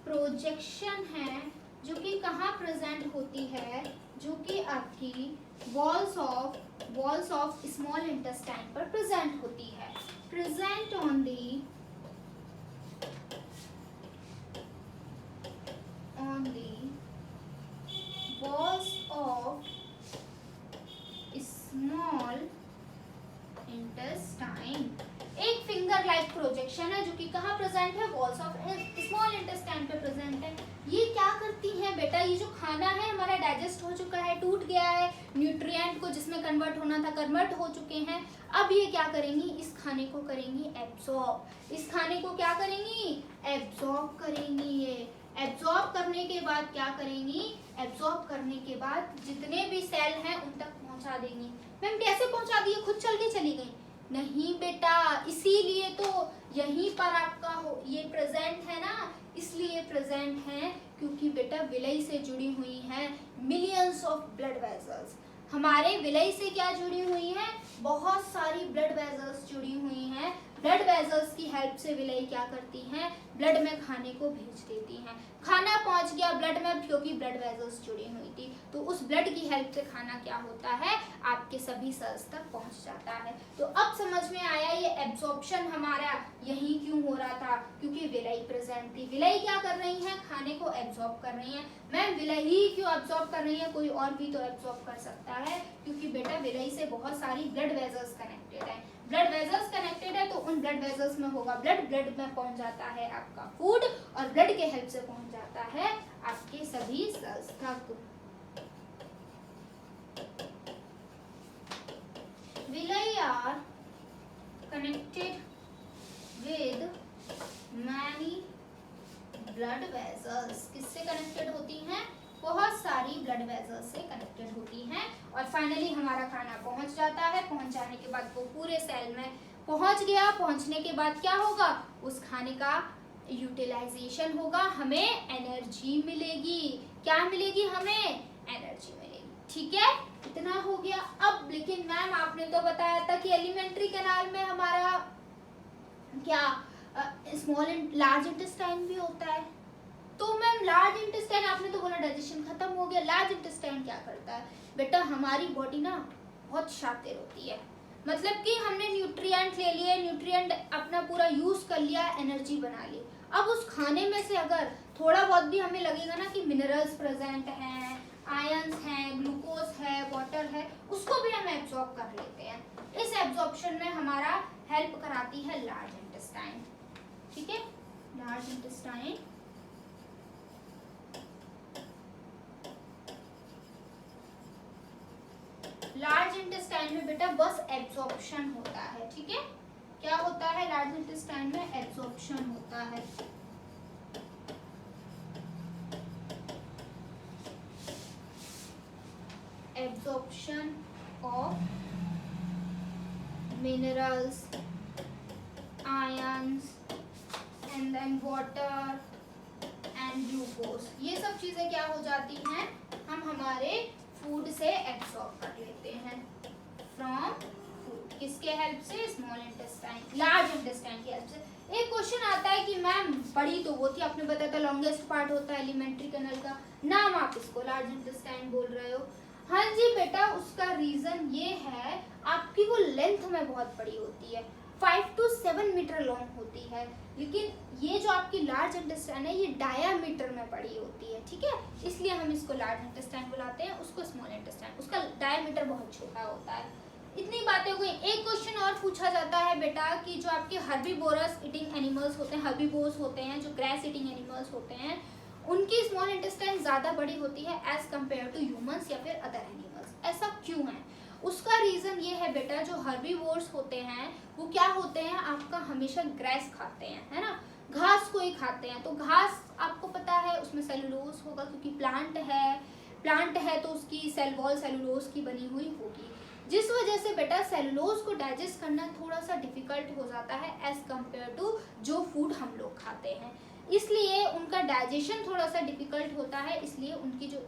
Speaker 1: प्रोजेक्शन है, जो कि कहाँ प्रेजेंट होती है, जो कि आपकी वॉल्स ऑफ स्मॉल इंटेस्टाइन पर प्रेजेंट होती है। Present on the walls of small intestine। एक फिंगर लाइक प्रोजेक्शन है जो कि कहाँ प्रेजेंट है, वॉल्स ऑफ स्मॉल इंटेस्टाइन पे प्रेजेंट है। ये क्या करती है बेटा, ये जो खाना है हमारा डाइजेस्ट हो चुका है, टूट गया है, न्यूट्रिएंट को जिसमें कन्वर्ट होना था कन्वर्ट हो चुके हैं। अब ये क्या करेंगी, इस खाने को करेंगी एब्जॉर्ब। इस खाने को क्या करेंगी, एब्जॉर्ब करेंगी। ये एब्जॉर्ब करने के बाद क्या करेंगी, एब्जॉर्ब करने के बाद जितने भी सेल हैं उन तक पहुंचा देंगी। मैम कैसे पहुंचा दिए, खुद चल के चली गई? नहीं बेटा, इसीलिए तो यहीं पर आपका ये प्रेजेंट है ना, इसलिए प्रेजेंट है क्योंकि बेटा विलय से जुड़ी हुई है मिलियंस ऑफ ब्लड वेसल्स। हमारे विलय से क्या जुड़ी हुई है, बहुत सारी ब्लड वेसल्स जुड़ी हुई हैं। ब्लड वेसल्स की हेल्प से विलय क्या करती हैं, ब्लड में खाने को भेज देती हैं। खाना पहुंच गया ब्लड में क्योंकि ब्लड वेसल्स जुड़ी हुई थी, तो उस ब्लड की हेल्प से खाना क्या होता है, आपके सभी सेल्स तक पहुंच जाता है। तो अब समझ में आया ये एब्जॉर्प्शन हमारा यही क्यों हो रहा था, क्योंकि विलय प्रेजेंट थी। विलय क्या कर रही है, खाने को एब्जॉर्ब कर रही है। मैम विलय ही क्यों एब्जॉर्ब कर रही है, कोई और भी तो एब्जॉर्ब कर सकता है, क्योंकि बेटा विलय से बहुत सारी ब्लड वेसल्स कनेक्टेड है। ब्लड वेसल्स कनेक्टेड है तो उन ब्लड वेसल्स में होगा ब्लड, ब्लड में पहुंच जाता है आपका फूड, और ब्लड के हेल्प से पहुंच जाता है आपके सभी सेल्स तक। Villi are connected with many blood vessels. किससे कनेक्टेड होती हैं, बहुत सारी ब्लड वेसल्स से कनेक्टेड होती हैं, और फाइनली हमारा खाना पहुंच जाता है। पहुंच जाने के बाद वो पूरे सेल में पहुंच गया। पहुंचने के बाद क्या होगा, उस खाने का यूटिलाइजेशन होगा, हमें एनर्जी मिलेगी। क्या मिलेगी, हमें एनर्जी मिलेगी। ठीक है, इतना हो गया। अब लेकिन मैम आपने तो बताया था कि एलिमेंट्री कैनाल में हमारा क्या लार्ज इंटेस्टाइन भी होता है। तो मैम लार्ज इंटेस्टाइन, आपने तो बोला डाइजेशन खत्म हो गया, लार्ज इंटेस्टाइन क्या करता है बेटा, हमारी बॉडी ना बहुत शातिर होती है, मतलब कि हमने न्यूट्रिएंट ले लिए, न्यूट्रिएंट अपना पूरा यूज कर लिया, एनर्जी बना ली। अब उस खाने में से अगर थोड़ा बहुत भी हमें लगेगा ना कि मिनरल्स प्रेजेंट हैं, आयंस हैं, ग्लूकोज है, वाटर है, उसको भी हम एब्जॉर्ब कर लेते हैं। इस एब्जॉर्प्शन में हमारा हेल्प कराती है लार्ज इंटेस्टाइन। ठीक है, लार्ज इंटेस्टाइन लार्ज इंटेस्टाइन में बेटा बस एब्जॉर्प्शन होता है। ठीक है, क्या होता है लार्ज इंटेस्टाइन में, एब्जॉर्प्शन होता है। Absorption of minerals, ions and then water and glucose, ये सब चीजें क्या हो जाती हैं, हम हमारे फूड से एब्सॉर्ब कर लेते हैं फ्रॉम फूड। किसके हेल्प से, स्मॉल इंटेस्टाइन, लार्ज इंटेस्टाइन की हेल्प से। एक क्वेश्चन आता है कि मैम बड़ी तो वो थी, आपने बताया था लॉन्गेस्ट पार्ट होता है एलिमेंट्री कैनल का, नाम आप इसको लार्ज इंटेस्टाइन बोल रहे हो। हाँ जी बेटा, उसका रीजन ये है आपकी वो लेंथ में बहुत बड़ी होती है, 5 to 7 मीटर लॉन्ग होती है, लेकिन ये जो आपकी लार्ज इंटेस्टाइन है ये डायामीटर में बड़ी होती है, ठीक है, इसलिए हम इसको लार्ज इंटेस्टाइन बुलाते हैं, उसको स्मॉल इंटेस्टाइन, उसका डायामीटर बहुत छोटा होता है। इतनी बातें हो गई। एक क्वेश्चन और पूछा जाता है बेटा कि जो आपके हर्बीवोरस ईटिंग एनिमल्स होते हैं, हर्बीवोर्स होते हैं, जो ग्रास ईटिंग एनिमल्स होते हैं, उनकी स्मॉल इंटेस्टाइन ज्यादा बड़ी होती है एज कम्पेयर टू ह्यूमंस या फिर अदर एनिमल्स, ऐसा क्यों है? उसका रीजन ये है बेटा, जो हर्बीवोर्स होते हैं वो क्या होते हैं, आपका हमेशा ग्रास खाते हैं, है ना, घास को ही खाते हैं। तो घास आपको पता है उसमें सेलुलोज होगा, क्योंकि प्लांट है तो उसकी सेल वॉल सेलुलोज की बनी हुई होगी, जिस वजह से बेटा सेलुलोज को डाइजेस्ट करना थोड़ा सा डिफिकल्ट हो जाता है एज कम्पेयर टू जो फूड हम लोग खाते हैं, इसलिए उनका डाइजेशन थोड़ा सा डिफिकल्ट होता है, इसलिए उनकी जो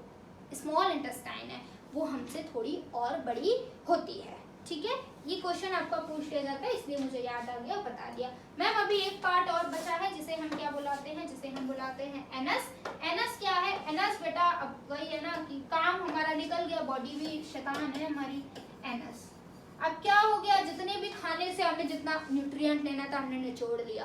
Speaker 1: स्मॉल इंटेस्टाइन है वो हमसे थोड़ी और बड़ी होती है, ठीक है। ये क्वेश्चन आपका पूछ लिया जाता है, इसलिए मुझे याद आ गया, बता दिया। मैम अभी एक पार्ट और बचा है जिसे हम क्या बुलाते हैं, जिसे हम बुलाते हैं एनस। एनस क्या है? एनस बेटा अब वही है ना कि काम हमारा निकल गया, बॉडी भी शैतान है हमारी। एनस अब क्या हो गया, जितने भी खाने से हमने जितना न्यूट्रिएंट लेना था हमने निचोड़ लिया,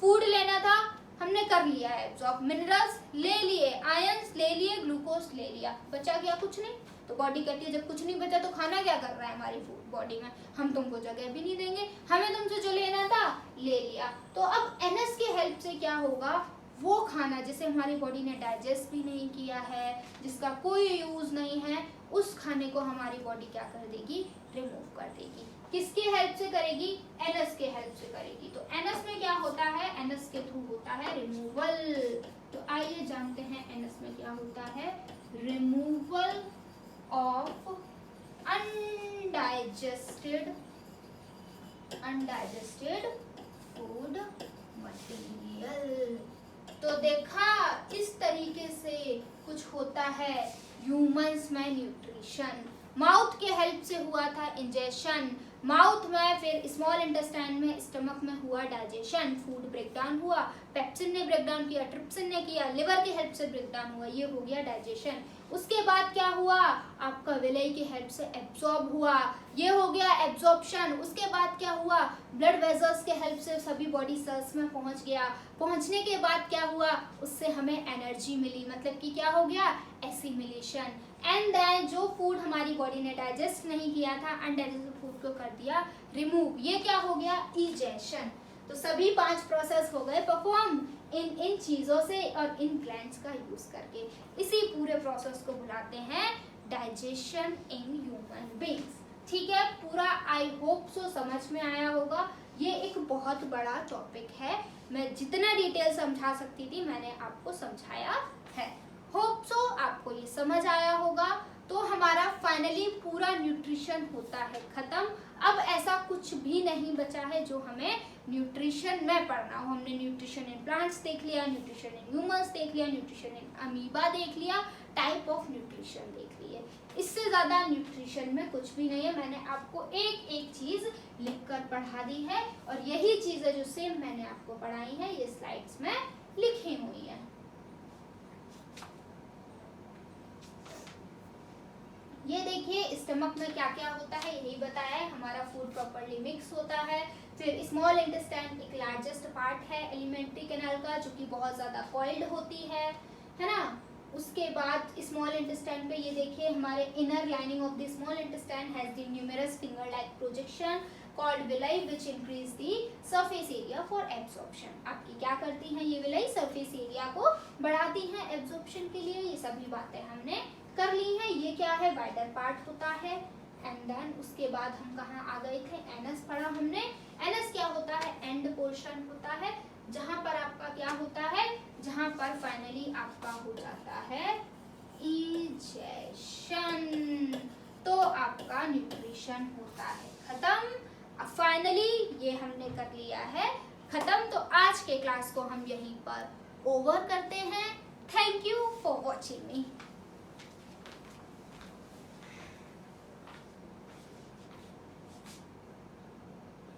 Speaker 1: फूड लेना था हमने कर लिया है एब्जॉर्ब, मिनरल्स ले लिए, आयंस ले लिए, ग्लूकोज ले लिया, बचा गया कुछ नहीं, तो बॉडी कहती है जब कुछ नहीं बचा तो खाना क्या कर रहा है हमारी फूड बॉडी में, हम तुमको जगह भी नहीं देंगे, हमें तुमसे जो लेना था ले लिया। तो अब एनएस की हेल्प से क्या होगा, वो खाना जिसे हमारी बॉडी ने डाइजेस्ट भी नहीं किया है, जिसका कोई यूज नहीं है, उस खाने को हमारी बॉडी क्या कर देगी, रिमूव कर देगी। किसके हेल्प से करेगी? एनएस के हेल्प से करेगी। तो एनएस में क्या होता है, एनएस के थ्रू होता है रिमूवल। तो आइए जानते हैं एनएस में क्या होता है, removal of undigested food material. तो देखा इस तरीके से कुछ होता है ह्यूमंस में न्यूट्रिशन। माउथ के हेल्प से हुआ था इंजेशन, माउथ में, फिर स्मॉल इंटेस्टाइन में, स्टमक में हुआ डाइजेशन, फूड ब्रेकडाउन हुआ, पेप्सिन ने ब्रेकडाउन किया, ट्रिप्सिन ने किया, लिवर की हेल्प से ब्रेकडाउन हुआ, ये हो गया डाइजेशन। उसके बाद क्या हुआ, आपका विलय की हेल्प से एब्जॉर्ब हुआ, ये हो गया एब्जॉर्प्शन। उसके बाद क्या हुआ, ब्लड वेजल्स के हेल्प से सभी बॉडी सेल्स में पहुंच गया, पहुंचने के बाद क्या हुआ, उससे हमें एनर्जी मिली, मतलब कि क्या हो गया, एसिमिलेशन। एंड देन जो फूड हमारी बॉडी ने डाइजेस्ट नहीं किया था, अनडाइजेस्टेड फूड को कर दिया रिमूव, ये क्या हो गया, इजेशन। तो सभी 5 प्रोसेस हो गए परफॉर्म इन चीजों से और इन ग्लैंड्स का यूज करके। इसी पूरे प्रोसेस को बुलाते हैं डाइजेशन इन ह्यूमन बीइंग्स। ठीक है, पूरा आई होप सो समझ में आया होगा। ये एक बहुत बड़ा टॉपिक है, मैं जितना डिटेल समझा सकती थी मैंने आपको समझाया है। होप सो आपको ये समझ आया होगा। तो हमारा फाइनली पूरा न्यूट्रिशन होता है खत्म। अब ऐसा कुछ भी नहीं बचा है जो हमें न्यूट्रिशन में पढ़ना हो। हमने न्यूट्रिशन इन प्लांट्स देख लिया, न्यूट्रिशन इन ह्यूमंस देख लिया, न्यूट्रिशन इन अमीबा देख लिया, टाइप ऑफ न्यूट्रिशन देख लिए। इससे ज्यादा न्यूट्रिशन में कुछ भी नहीं है। मैंने आपको एक एक चीज लिखकर पढ़ा दी है और यही चीजें जो सेम मैंने आपको पढ़ाई है ये स्लाइड्स में लिखी हुई है। ये देखिए स्टमक में क्या क्या होता है यही बताया है। हमारा फूड प्रॉपर्ली मिक्स होता है। फिर स्मॉल इंटेस्टाइन एक लार्जेस्ट पार्ट है एलिमेंट्री कैनाल का, जो कि बहुत ज्यादा कॉइल्ड होती है ना। उसके बाद स्मॉल इंटेस्टाइन पे ये देखिए हमारे inner lining of the small intestine has the numerous finger like projection called villi which increase the surface area for absorption. आपकी क्या करती हैं ये विलाई, सरफेस एरिया को बढ़ाती हैं एब्जॉर्प्शन के लिए। ये सभी बातें हमने कर ली है। ये क्या है, वाइडर पार्ट होता है। एंड देन उसके बाद हम कहाँ आ गए थे, एनस पढ़ा हमने। एनस क्या होता है, एंड पोर्शन होता है, जहां पर आपका क्या होता है, जहां पर फाइनली आपका हो जाता है इजेशन। आपका न्यूट्रिशन होता है। खत्म। अब फाइनली ये हमने कर लिया है खत्म। तो आज के क्लास को हम यहीं पर ओवर करते हैं। Thank you for watching me.